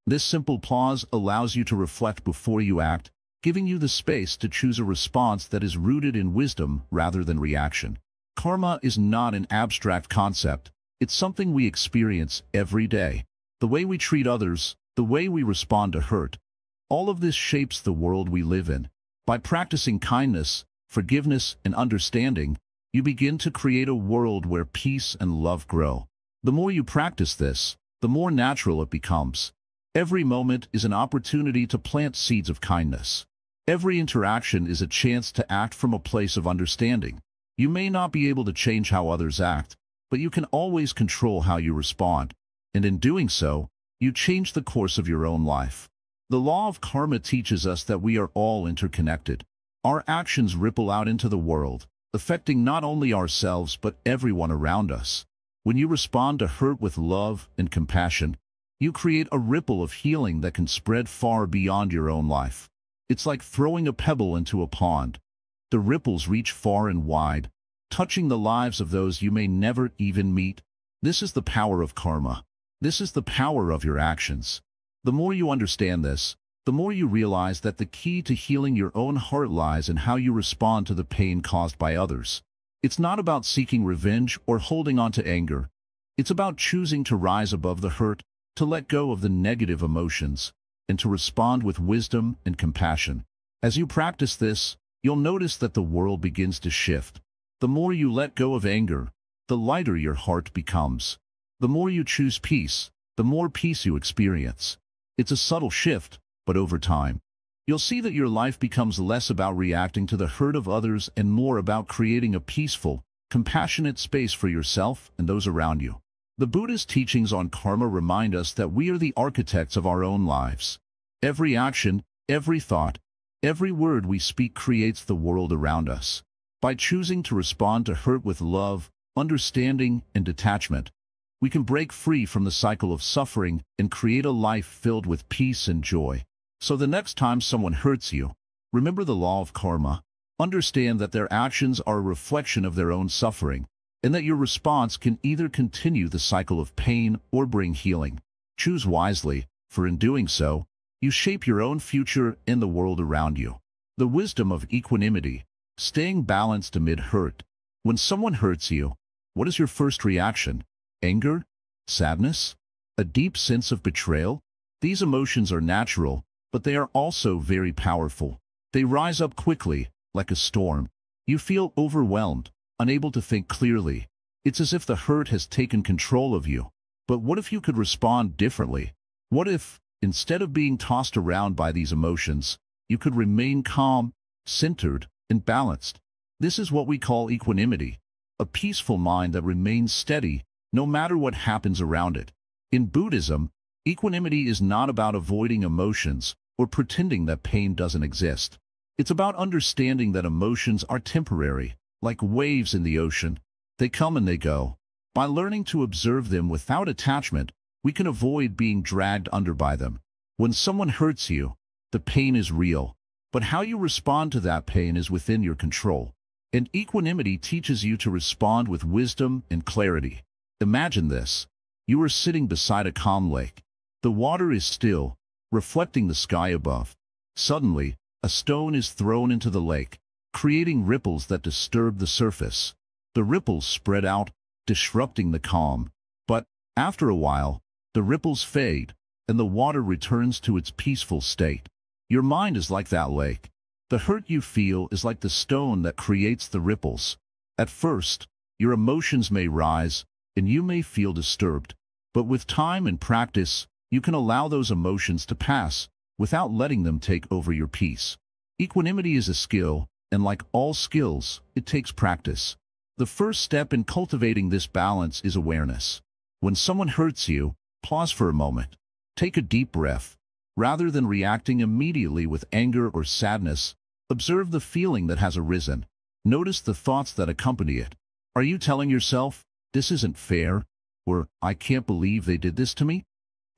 This simple pause allows you to reflect before you act, giving you the space to choose a response that is rooted in wisdom rather than reaction. Karma is not an abstract concept. It's something we experience every day. The way we treat others, the way we respond to hurt, all of this shapes the world we live in. By practicing kindness, forgiveness, and understanding, you begin to create a world where peace and love grow. The more you practice this, the more natural it becomes. Every moment is an opportunity to plant seeds of kindness. Every interaction is a chance to act from a place of understanding. You may not be able to change how others act, but you can always control how you respond. And in doing so, you change the course of your own life. The law of karma teaches us that we are all interconnected. Our actions ripple out into the world, affecting not only ourselves but everyone around us. When you respond to hurt with love and compassion, you create a ripple of healing that can spread far beyond your own life. It's like throwing a pebble into a pond. The ripples reach far and wide, touching the lives of those you may never even meet. This is the power of karma. This is the power of your actions. The more you understand this, the more you realize that the key to healing your own heart lies in how you respond to the pain caused by others. It's not about seeking revenge or holding on to anger. It's about choosing to rise above the hurt, to let go of the negative emotions, and to respond with wisdom and compassion. As you practice this, you'll notice that the world begins to shift. The more you let go of anger, the lighter your heart becomes. The more you choose peace, the more peace you experience. It's a subtle shift, but over time, you'll see that your life becomes less about reacting to the hurt of others and more about creating a peaceful, compassionate space for yourself and those around you. The Buddhist teachings on karma remind us that we are the architects of our own lives. Every action, every thought, every word we speak creates the world around us. By choosing to respond to hurt with love, understanding, and detachment, we can break free from the cycle of suffering and create a life filled with peace and joy. So the next time someone hurts you, remember the law of karma. Understand that their actions are a reflection of their own suffering, and that your response can either continue the cycle of pain or bring healing. Choose wisely, for in doing so, you shape your own future and the world around you. The wisdom of equanimity, staying balanced amid hurt. When someone hurts you, what is your first reaction? Anger? Sadness? A deep sense of betrayal? These emotions are natural, but they are also very powerful. They rise up quickly, like a storm. You feel overwhelmed, unable to think clearly. It's as if the hurt has taken control of you. But what if you could respond differently? What if, instead of being tossed around by these emotions, you could remain calm, centered, and balanced? This is what we call equanimity, a peaceful mind that remains steady no matter what happens around it. In Buddhism, equanimity is not about avoiding emotions or pretending that pain doesn't exist. It's about understanding that emotions are temporary, like waves in the ocean. They come and they go. By learning to observe them without attachment, we can avoid being dragged under by them. When someone hurts you, the pain is real, but how you respond to that pain is within your control. And equanimity teaches you to respond with wisdom and clarity. Imagine this. You are sitting beside a calm lake. The water is still, reflecting the sky above. Suddenly, a stone is thrown into the lake, creating ripples that disturb the surface. The ripples spread out, disrupting the calm. But, after a while, the ripples fade, and the water returns to its peaceful state. Your mind is like that lake. The hurt you feel is like the stone that creates the ripples. At first, your emotions may rise, and you may feel disturbed. But with time and practice, you can allow those emotions to pass without letting them take over your peace. Equanimity is a skill, and like all skills, it takes practice. The first step in cultivating this balance is awareness. When someone hurts you, pause for a moment. Take a deep breath. Rather than reacting immediately with anger or sadness, observe the feeling that has arisen. Notice the thoughts that accompany it. Are you telling yourself, "This isn't fair," or "I can't believe they did this to me"?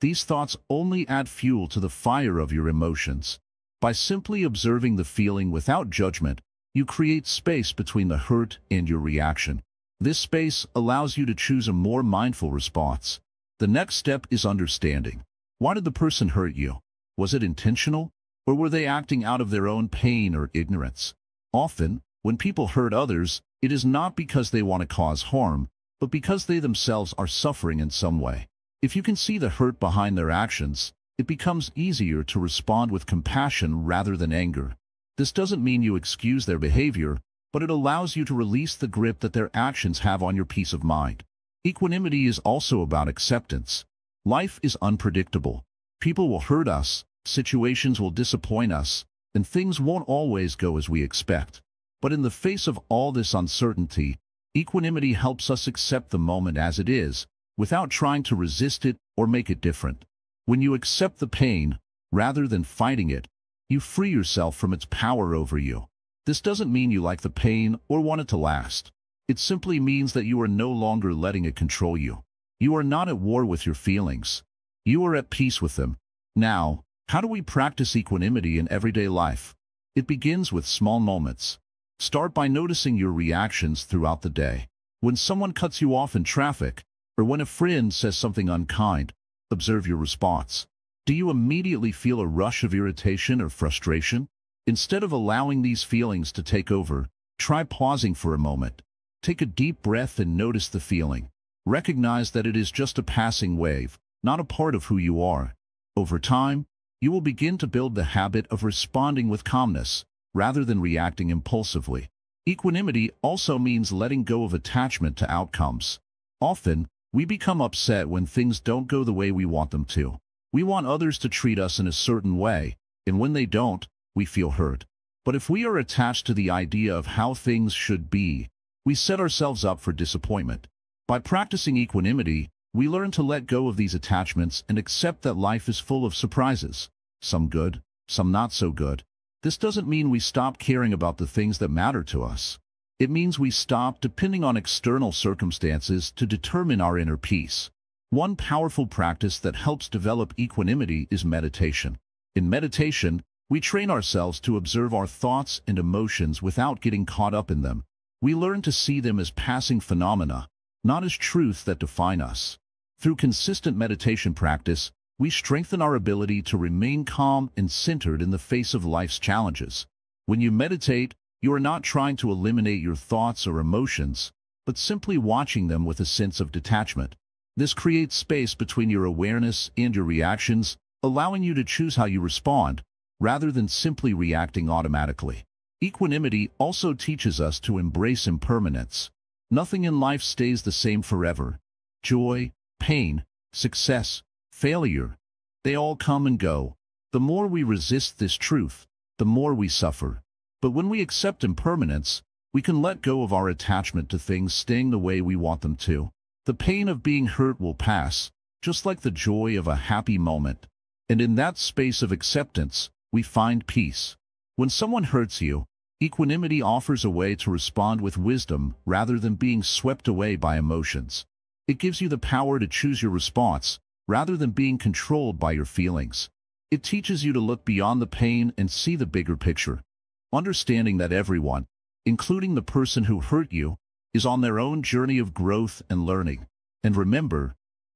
These thoughts only add fuel to the fire of your emotions. By simply observing the feeling without judgment, you create space between the hurt and your reaction. This space allows you to choose a more mindful response. The next step is understanding. Why did the person hurt you? Was it intentional? Or were they acting out of their own pain or ignorance? Often, when people hurt others, it is not because they want to cause harm, but because they themselves are suffering in some way. If you can see the hurt behind their actions, it becomes easier to respond with compassion rather than anger. This doesn't mean you excuse their behavior, but it allows you to release the grip that their actions have on your peace of mind. Equanimity is also about acceptance. Life is unpredictable. People will hurt us, situations will disappoint us, and things won't always go as we expect. But in the face of all this uncertainty, equanimity helps us accept the moment as it is, without trying to resist it or make it different. When you accept the pain, rather than fighting it, you free yourself from its power over you. This doesn't mean you like the pain or want it to last. It simply means that you are no longer letting it control you. You are not at war with your feelings. You are at peace with them. Now, how do we practice equanimity in everyday life? It begins with small moments. Start by noticing your reactions throughout the day. When someone cuts you off in traffic, or when a friend says something unkind, observe your response. Do you immediately feel a rush of irritation or frustration? Instead of allowing these feelings to take over, try pausing for a moment. Take a deep breath and notice the feeling. Recognize that it is just a passing wave, not a part of who you are. Over time, you will begin to build the habit of responding with calmness, rather than reacting impulsively. Equanimity also means letting go of attachment to outcomes. Often, we become upset when things don't go the way we want them to. We want others to treat us in a certain way, and when they don't, we feel hurt. But if we are attached to the idea of how things should be, we set ourselves up for disappointment. By practicing equanimity, we learn to let go of these attachments and accept that life is full of surprises, some good, some not so good. This doesn't mean we stop caring about the things that matter to us. It means we stop depending on external circumstances to determine our inner peace. One powerful practice that helps develop equanimity is meditation. In meditation, we train ourselves to observe our thoughts and emotions without getting caught up in them. We learn to see them as passing phenomena, not as truths that define us. Through consistent meditation practice, we strengthen our ability to remain calm and centered in the face of life's challenges. When you meditate, you are not trying to eliminate your thoughts or emotions, but simply watching them with a sense of detachment. This creates space between your awareness and your reactions, allowing you to choose how you respond, rather than simply reacting automatically. Equanimity also teaches us to embrace impermanence. Nothing in life stays the same forever. Joy, pain, success, failure, they all come and go. The more we resist this truth, the more we suffer. But when we accept impermanence, we can let go of our attachment to things staying the way we want them to. The pain of being hurt will pass, just like the joy of a happy moment. And in that space of acceptance, we find peace. When someone hurts you, equanimity offers a way to respond with wisdom rather than being swept away by emotions. It gives you the power to choose your response, rather than being controlled by your feelings. It teaches you to look beyond the pain and see the bigger picture, understanding that everyone, including the person who hurt you, is on their own journey of growth and learning. And remember,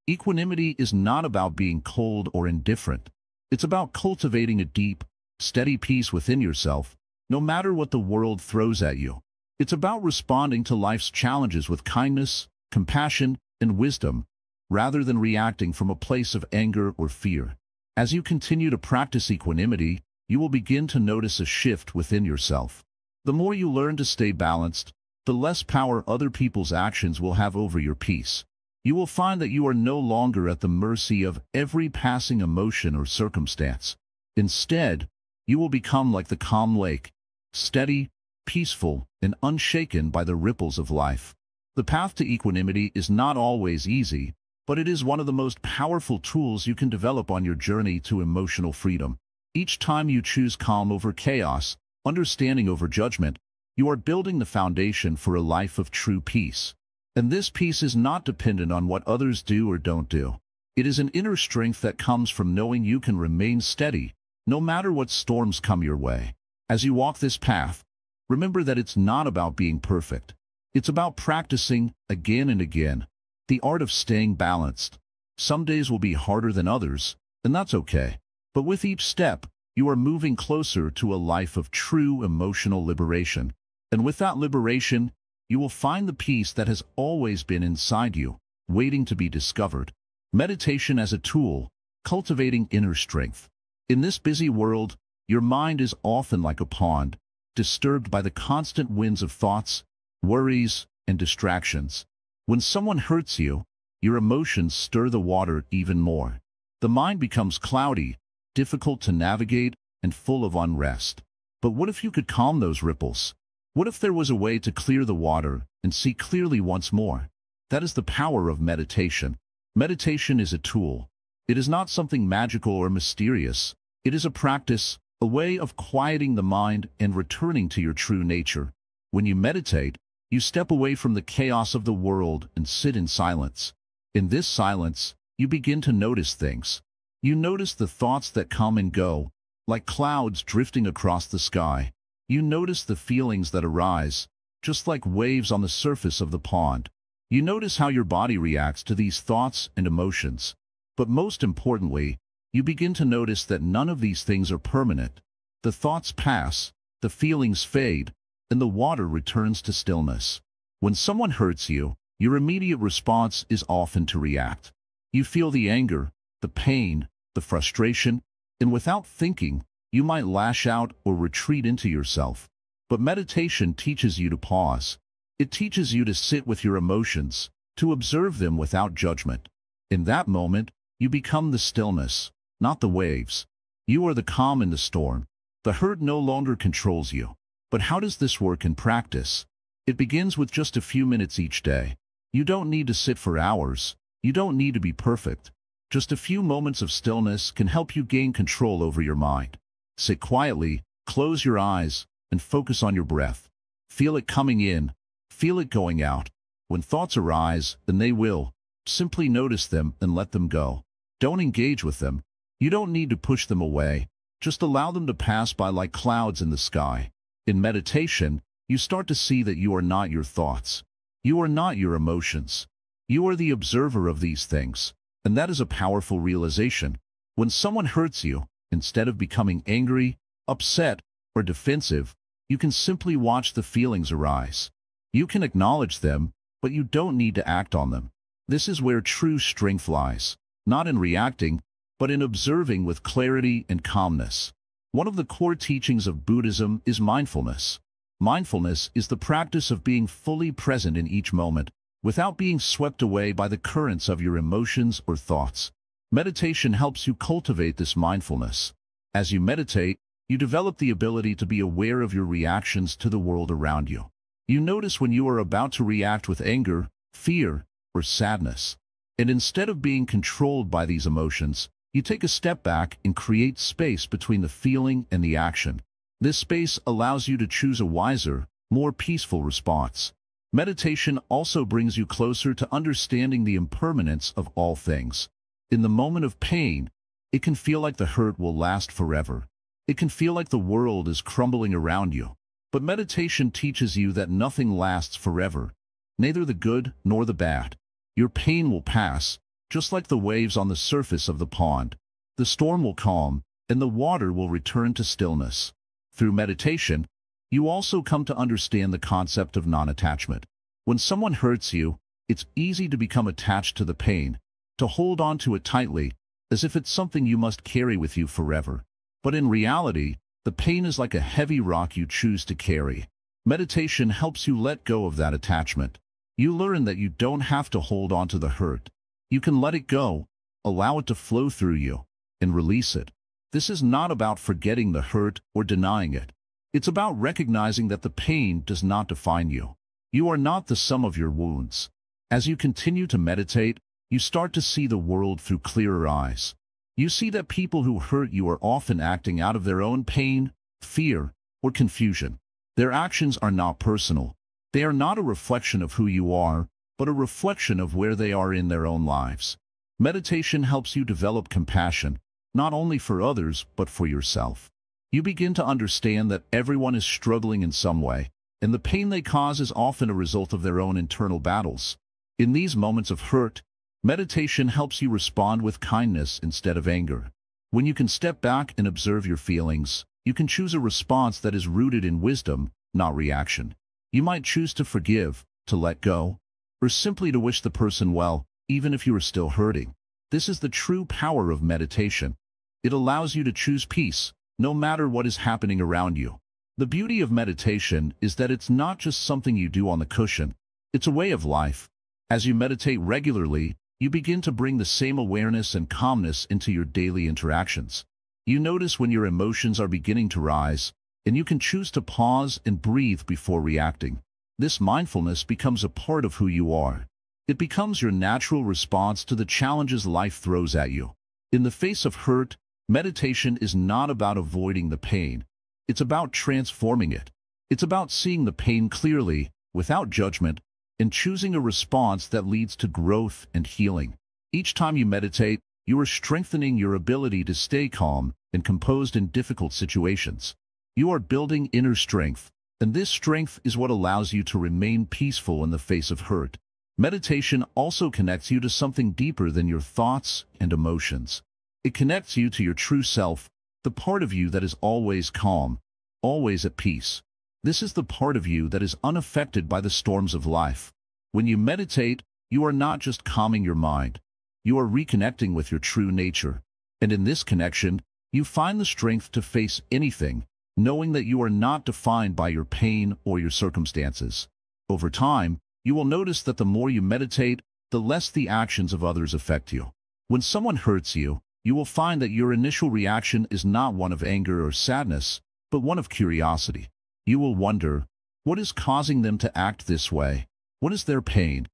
equanimity is not about being cold or indifferent. It's about cultivating a deep, steady peace within yourself, no matter what the world throws at you. It's about responding to life's challenges with kindness, compassion, and wisdom, rather than reacting from a place of anger or fear. As you continue to practice equanimity, you will begin to notice a shift within yourself. The more you learn to stay balanced, the less power other people's actions will have over your peace. You will find that you are no longer at the mercy of every passing emotion or circumstance. Instead, you will become like the calm lake, steady, peaceful, and unshaken by the ripples of life. The path to equanimity is not always easy, but it is one of the most powerful tools you can develop on your journey to emotional freedom. Each time you choose calm over chaos, understanding over judgment, you are building the foundation for a life of true peace. And this peace is not dependent on what others do or don't do. It is an inner strength that comes from knowing you can remain steady, no matter what storms come your way. As you walk this path, remember that it's not about being perfect. It's about practicing, again and again, the art of staying balanced. Some days will be harder than others, and that's okay. But with each step, you are moving closer to a life of true emotional liberation. And with that liberation, you will find the peace that has always been inside you, waiting to be discovered. Meditation as a tool, cultivating inner strength. In this busy world, your mind is often like a pond, disturbed by the constant winds of thoughts, worries, and distractions. When someone hurts you, your emotions stir the water even more. The mind becomes cloudy, difficult to navigate, and full of unrest. But what if you could calm those ripples? What if there was a way to clear the water and see clearly once more? That is the power of meditation. Meditation is a tool. It is not something magical or mysterious. It is a practice, a way of quieting the mind and returning to your true nature. When you meditate, you step away from the chaos of the world and sit in silence. In this silence, you begin to notice things. You notice the thoughts that come and go, like clouds drifting across the sky. You notice the feelings that arise, just like waves on the surface of the pond. You notice how your body reacts to these thoughts and emotions. But most importantly, you begin to notice that none of these things are permanent. The thoughts pass, the feelings fade, and the water returns to stillness. When someone hurts you, your immediate response is often to react. You feel the anger, the pain, the frustration, and without thinking, you might lash out or retreat into yourself. But meditation teaches you to pause. It teaches you to sit with your emotions, to observe them without judgment. In that moment, you become the stillness, not the waves. You are the calm in the storm. The hurt no longer controls you. But how does this work in practice? It begins with just a few minutes each day. You don't need to sit for hours. You don't need to be perfect. Just a few moments of stillness can help you gain control over your mind. Sit quietly, close your eyes, and focus on your breath. Feel it coming in, feel it going out. When thoughts arise, and they will, simply notice them and let them go. Don't engage with them. You don't need to push them away. Just allow them to pass by like clouds in the sky. In meditation, you start to see that you are not your thoughts. You are not your emotions. You are the observer of these things. And that is a powerful realization. When someone hurts you, instead of becoming angry, upset, or defensive, you can simply watch the feelings arise. You can acknowledge them, but you don't need to act on them. This is where true strength lies, not in reacting, but in observing with clarity and calmness. One of the core teachings of Buddhism is mindfulness. Mindfulness is the practice of being fully present in each moment, without being swept away by the currents of your emotions or thoughts. Meditation helps you cultivate this mindfulness. As you meditate, you develop the ability to be aware of your reactions to the world around you. You notice when you are about to react with anger, fear, or sadness. And instead of being controlled by these emotions, you take a step back and create space between the feeling and the action. This space allows you to choose a wiser, more peaceful response. Meditation also brings you closer to understanding the impermanence of all things. In the moment of pain, it can feel like the hurt will last forever. It can feel like the world is crumbling around you. But meditation teaches you that nothing lasts forever, neither the good nor the bad. Your pain will pass, just like the waves on the surface of the pond. The storm will calm, and the water will return to stillness. Through meditation, you also come to understand the concept of non-attachment. When someone hurts you, it's easy to become attached to the pain, to hold on to it tightly, as if it's something you must carry with you forever. But in reality, the pain is like a heavy rock you choose to carry. Meditation helps you let go of that attachment. You learn that you don't have to hold on to the hurt. You can let it go, allow it to flow through you, and release it. This is not about forgetting the hurt or denying it. It's about recognizing that the pain does not define you. You are not the sum of your wounds. As you continue to meditate, you start to see the world through clearer eyes. You see that people who hurt you are often acting out of their own pain, fear, or confusion. Their actions are not personal. They are not a reflection of who you are, but a reflection of where they are in their own lives. Meditation helps you develop compassion, not only for others, but for yourself. You begin to understand that everyone is struggling in some way, and the pain they cause is often a result of their own internal battles. In these moments of hurt, meditation helps you respond with kindness instead of anger. When you can step back and observe your feelings, you can choose a response that is rooted in wisdom, not reaction. You might choose to forgive, to let go, or simply to wish the person well, even if you are still hurting. This is the true power of meditation. It allows you to choose peace, no matter what is happening around you. The beauty of meditation is that it's not just something you do on the cushion. It's a way of life. As you meditate regularly, you begin to bring the same awareness and calmness into your daily interactions. You notice when your emotions are beginning to rise, and you can choose to pause and breathe before reacting. This mindfulness becomes a part of who you are. It becomes your natural response to the challenges life throws at you. In the face of hurt, meditation is not about avoiding the pain. It's about transforming it. It's about seeing the pain clearly, without judgment, and choosing a response that leads to growth and healing. Each time you meditate, you are strengthening your ability to stay calm and composed in difficult situations. You are building inner strength, and this strength is what allows you to remain peaceful in the face of hurt. Meditation also connects you to something deeper than your thoughts and emotions. It connects you to your true self, the part of you that is always calm, always at peace. This is the part of you that is unaffected by the storms of life. When you meditate, you are not just calming your mind. You are reconnecting with your true nature. And in this connection, you find the strength to face anything, knowing that you are not defined by your pain or your circumstances. Over time, you will notice that the more you meditate, the less the actions of others affect you. When someone hurts you, you will find that your initial reaction is not one of anger or sadness, but one of curiosity. You will wonder, what is causing them to act this way? What is their pain?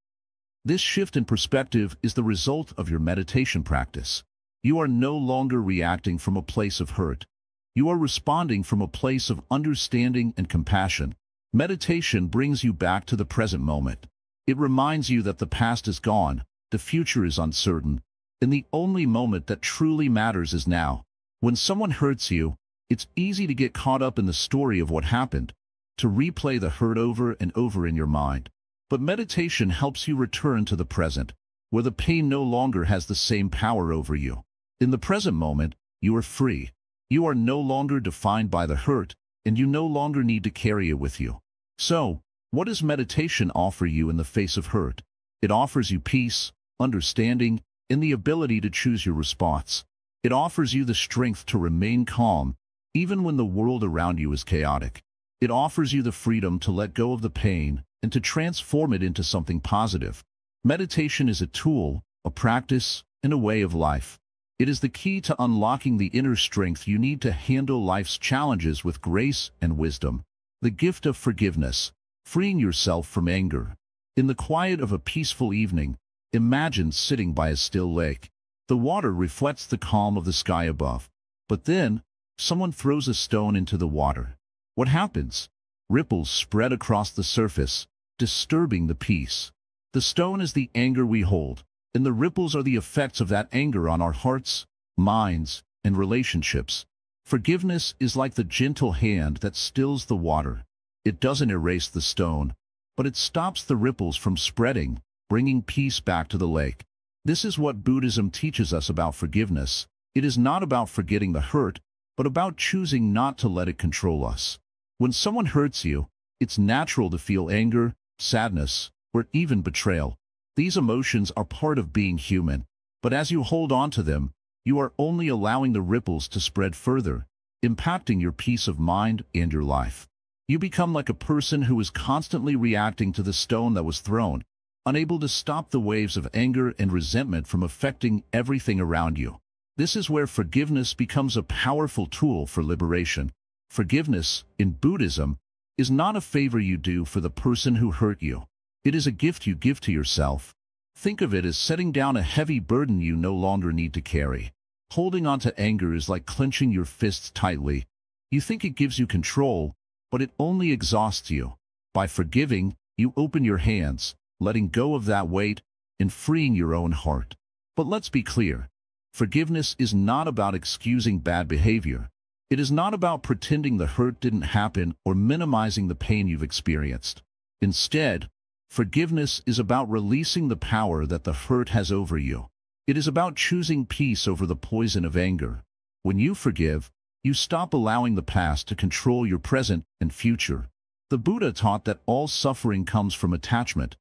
This shift in perspective is the result of your meditation practice. You are no longer reacting from a place of hurt. You are responding from a place of understanding and compassion. Meditation brings you back to the present moment. It reminds you that the past is gone, the future is uncertain, and the only moment that truly matters is now. When someone hurts you, it's easy to get caught up in the story of what happened, to replay the hurt over and over in your mind. But meditation helps you return to the present, where the pain no longer has the same power over you. In the present moment, you are free. You are no longer defined by the hurt, and you no longer need to carry it with you. So, what does meditation offer you in the face of hurt? It offers you peace, understanding, and the ability to choose your response. It offers you the strength to remain calm, even when the world around you is chaotic. It offers you the freedom to let go of the pain and to transform it into something positive. Meditation is a tool, a practice, and a way of life. It is the key to unlocking the inner strength you need to handle life's challenges with grace and wisdom. The gift of forgiveness, freeing yourself from anger. In the quiet of a peaceful evening, imagine sitting by a still lake. The water reflects the calm of the sky above. But then, someone throws a stone into the water. What happens? Ripples spread across the surface, disturbing the peace. The stone is the anger we hold, and the ripples are the effects of that anger on our hearts, minds, and relationships. Forgiveness is like the gentle hand that stills the water. It doesn't erase the stone, but it stops the ripples from spreading, bringing peace back to the lake. This is what Buddhism teaches us about forgiveness. It is not about forgetting the hurt, but about choosing not to let it control us. When someone hurts you, it's natural to feel anger, sadness, or even betrayal. These emotions are part of being human, but as you hold on to them, you are only allowing the ripples to spread further, impacting your peace of mind and your life. You become like a person who is constantly reacting to the stone that was thrown, unable to stop the waves of anger and resentment from affecting everything around you. This is where forgiveness becomes a powerful tool for liberation. Forgiveness, in Buddhism, is not a favor you do for the person who hurt you. It is a gift you give to yourself. Think of it as setting down a heavy burden you no longer need to carry. Holding on to anger is like clenching your fists tightly. You think it gives you control, but it only exhausts you. By forgiving, you open your hands, letting go of that weight, and freeing your own heart. But let's be clear. Forgiveness is not about excusing bad behavior. It is not about pretending the hurt didn't happen or minimizing the pain you've experienced. Instead, forgiveness is about releasing the power that the hurt has over you. It is about choosing peace over the poison of anger. When you forgive, you stop allowing the past to control your present and future. The Buddha taught that all suffering comes from attachment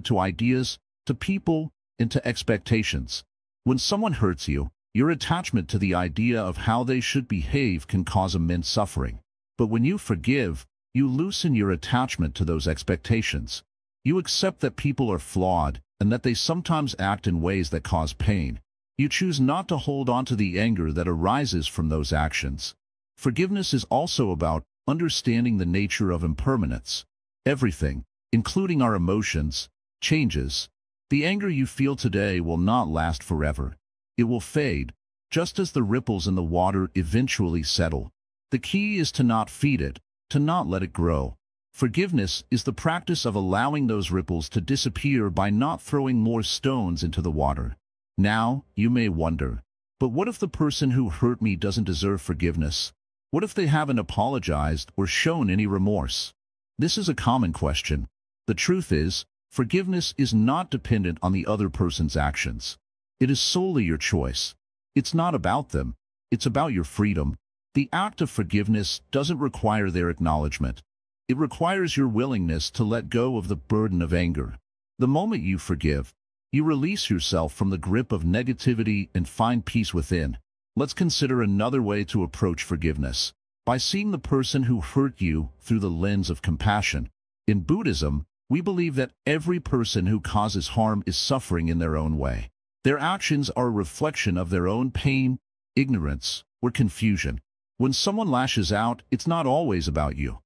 to ideas, to people, and to expectations. When someone hurts you, your attachment to the idea of how they should behave can cause immense suffering. But when you forgive, you loosen your attachment to those expectations. You accept that people are flawed and that they sometimes act in ways that cause pain. You choose not to hold on to the anger that arises from those actions. Forgiveness is also about understanding the nature of impermanence. Everything, including our emotions, changes. The anger you feel today will not last forever. It will fade, just as the ripples in the water eventually settle. The key is to not feed it, to not let it grow. Forgiveness is the practice of allowing those ripples to disappear by not throwing more stones into the water. Now, you may wonder, but what if the person who hurt me doesn't deserve forgiveness? What if they haven't apologized or shown any remorse? This is a common question. The truth is, forgiveness is not dependent on the other person's actions. It is solely your choice. It's not about them. It's about your freedom. The act of forgiveness doesn't require their acknowledgement. It requires your willingness to let go of the burden of anger. The moment you forgive, you release yourself from the grip of negativity and find peace within. Let's consider another way to approach forgiveness, by seeing the person who hurt you through the lens of compassion. In Buddhism, we believe that every person who causes harm is suffering in their own way. Their actions are a reflection of their own pain, ignorance, or confusion. When someone lashes out, it's not always about you.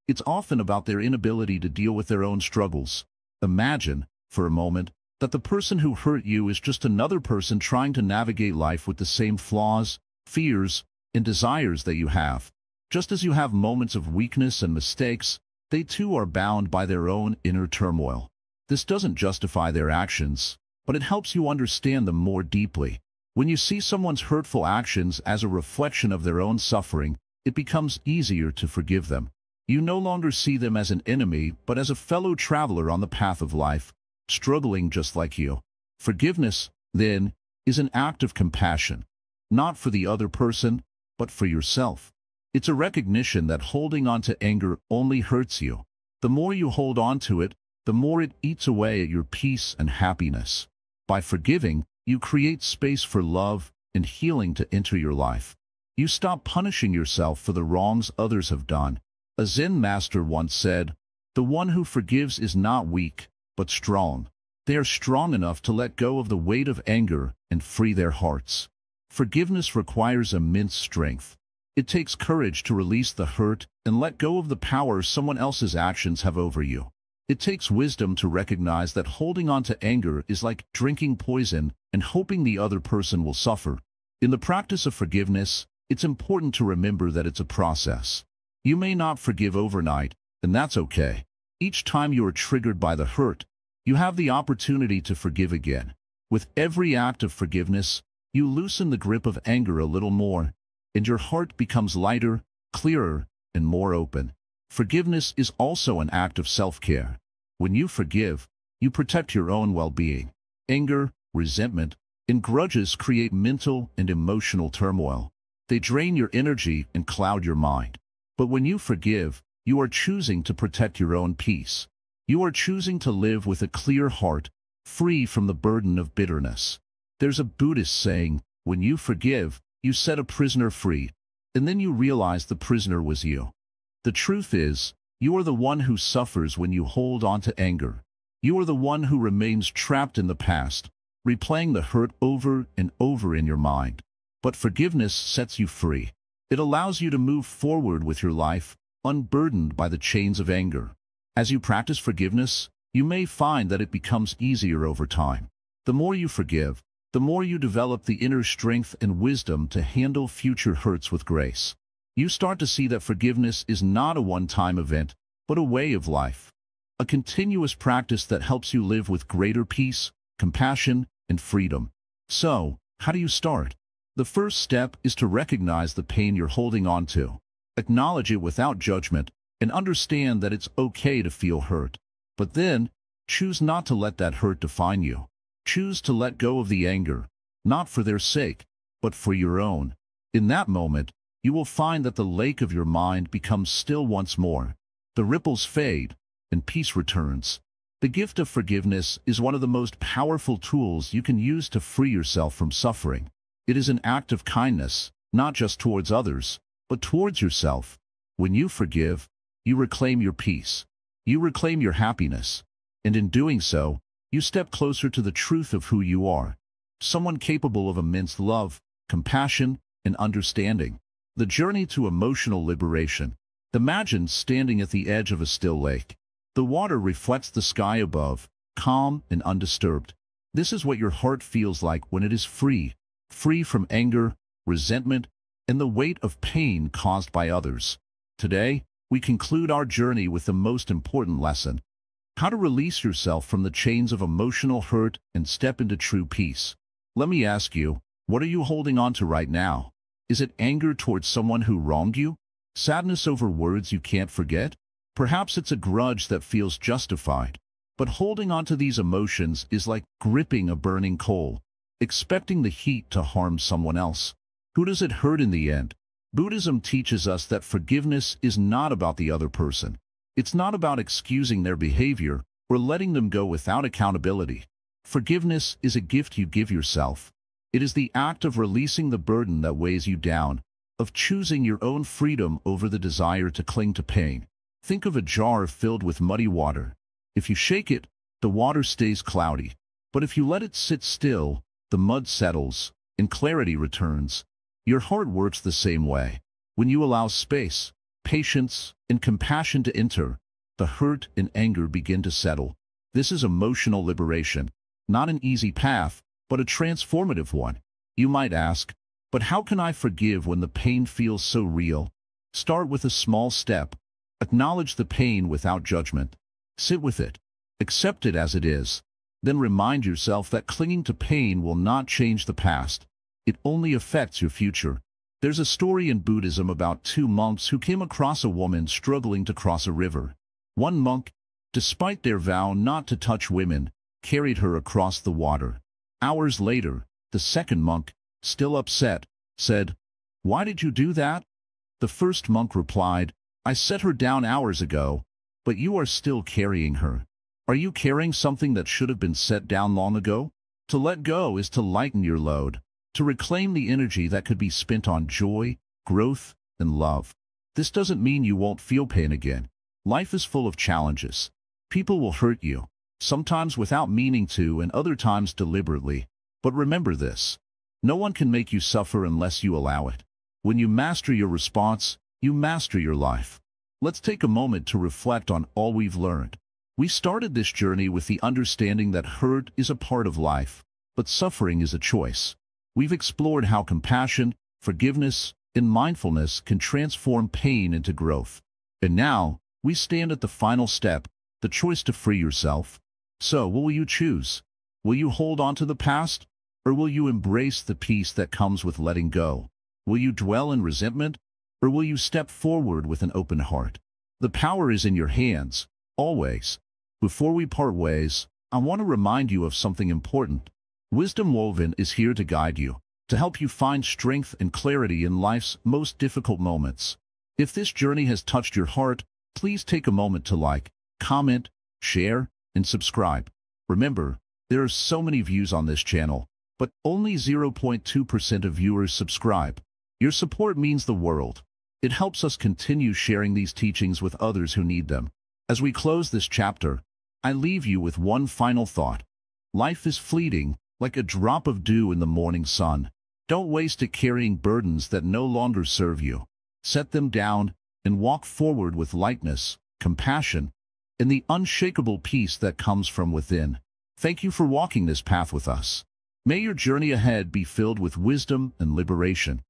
It's often about their inability to deal with their own struggles. Imagine, for a moment, that the person who hurt you is just another person trying to navigate life with the same flaws, fears, and desires that you have. Just as you have moments of weakness and mistakes, they too are bound by their own inner turmoil. This doesn't justify their actions, but it helps you understand them more deeply. When you see someone's hurtful actions as a reflection of their own suffering, it becomes easier to forgive them. You no longer see them as an enemy, but as a fellow traveler on the path of life, struggling just like you. Forgiveness, then, is an act of compassion, not for the other person, but for yourself. It's a recognition that holding on to anger only hurts you. The more you hold on to it, the more it eats away at your peace and happiness. By forgiving, you create space for love and healing to enter your life. You stop punishing yourself for the wrongs others have done. A Zen master once said, "The one who forgives is not weak, but strong." They are strong enough to let go of the weight of anger and free their hearts. Forgiveness requires immense strength. It takes courage to release the hurt and let go of the power someone else's actions have over you. It takes wisdom to recognize that holding on to anger is like drinking poison and hoping the other person will suffer. In the practice of forgiveness, it's important to remember that it's a process. You may not forgive overnight, and that's okay. Each time you are triggered by the hurt, you have the opportunity to forgive again. With every act of forgiveness, you loosen the grip of anger a little more, and your heart becomes lighter, clearer, and more open. Forgiveness is also an act of self-care. When you forgive, you protect your own well-being. Anger, resentment, and grudges create mental and emotional turmoil. They drain your energy and cloud your mind. But when you forgive, you are choosing to protect your own peace. You are choosing to live with a clear heart, free from the burden of bitterness. There's a Buddhist saying, when you forgive, you set a prisoner free, and then you realize the prisoner was you. The truth is, you are the one who suffers when you hold on to anger. You are the one who remains trapped in the past, replaying the hurt over and over in your mind. But forgiveness sets you free. It allows you to move forward with your life, unburdened by the chains of anger. As you practice forgiveness, you may find that it becomes easier over time. The more you forgive, the more you develop the inner strength and wisdom to handle future hurts with grace. You start to see that forgiveness is not a one-time event, but a way of life. A continuous practice that helps you live with greater peace, compassion, and freedom. So, how do you start? The first step is to recognize the pain you're holding on to. Acknowledge it without judgment, and understand that it's okay to feel hurt. But then, choose not to let that hurt define you. Choose to let go of the anger, not for their sake, but for your own. In that moment, you will find that the lake of your mind becomes still once more. The ripples fade, and peace returns. The gift of forgiveness is one of the most powerful tools you can use to free yourself from suffering. It is an act of kindness, not just towards others, but towards yourself. When you forgive, you reclaim your peace. You reclaim your happiness. And in doing so, you step closer to the truth of who you are. Someone capable of immense love, compassion, and understanding. The journey to emotional liberation. Imagine standing at the edge of a still lake. The water reflects the sky above, calm and undisturbed. This is what your heart feels like when it is free from anger, resentment, and the weight of pain caused by others. Today, we conclude our journey with the most important lesson: how to release yourself from the chains of emotional hurt and step into true peace. Let me ask you, what are you holding on to right now? Is it anger towards someone who wronged you? Sadness over words you can't forget? Perhaps it's a grudge that feels justified. But holding on to these emotions is like gripping a burning coal, expecting the heat to harm someone else. Who does it hurt in the end? Buddhism teaches us that forgiveness is not about the other person. It's not about excusing their behavior or letting them go without accountability. Forgiveness is a gift you give yourself. It is the act of releasing the burden that weighs you down, of choosing your own freedom over the desire to cling to pain. Think of a jar filled with muddy water. If you shake it, the water stays cloudy. But if you let it sit still, the mud settles, and clarity returns. Your heart works the same way. When you allow space, patience, and compassion to enter, the hurt and anger begin to settle. This is emotional liberation. Not an easy path, but a transformative one. You might ask, but how can I forgive when the pain feels so real? Start with a small step. Acknowledge the pain without judgment. Sit with it. Accept it as it is. Then remind yourself that clinging to pain will not change the past. It only affects your future. There's a story in Buddhism about two monks who came across a woman struggling to cross a river. One monk, despite their vow not to touch women, carried her across the water. Hours later, the second monk, still upset, said, "Why did you do that?" The first monk replied, "I set her down hours ago, but you are still carrying her. Are you carrying something that should have been set down long ago?" To let go is to lighten your load, to reclaim the energy that could be spent on joy, growth, and love. This doesn't mean you won't feel pain again. Life is full of challenges. People will hurt you, sometimes without meaning to and other times deliberately. But remember this: no one can make you suffer unless you allow it. When you master your response, you master your life. Let's take a moment to reflect on all we've learned. We started this journey with the understanding that hurt is a part of life, but suffering is a choice. We've explored how compassion, forgiveness, and mindfulness can transform pain into growth. And now, we stand at the final step, the choice to free yourself. So, what will you choose? Will you hold on to the past? Or will you embrace the peace that comes with letting go? Will you dwell in resentment? Or will you step forward with an open heart? The power is in your hands, always. Before we part ways, I want to remind you of something important. Wisdom Woven is here to guide you, to help you find strength and clarity in life's most difficult moments. If this journey has touched your heart, please take a moment to like, comment, share, and subscribe. Remember, there are so many views on this channel, but only 0.2% of viewers subscribe. Your support means the world. It helps us continue sharing these teachings with others who need them. As we close this chapter, I leave you with one final thought. Life is fleeting, like a drop of dew in the morning sun. Don't waste it carrying burdens that no longer serve you. Set them down and walk forward with lightness, compassion, and the unshakable peace that comes from within. Thank you for walking this path with us. May your journey ahead be filled with wisdom and liberation.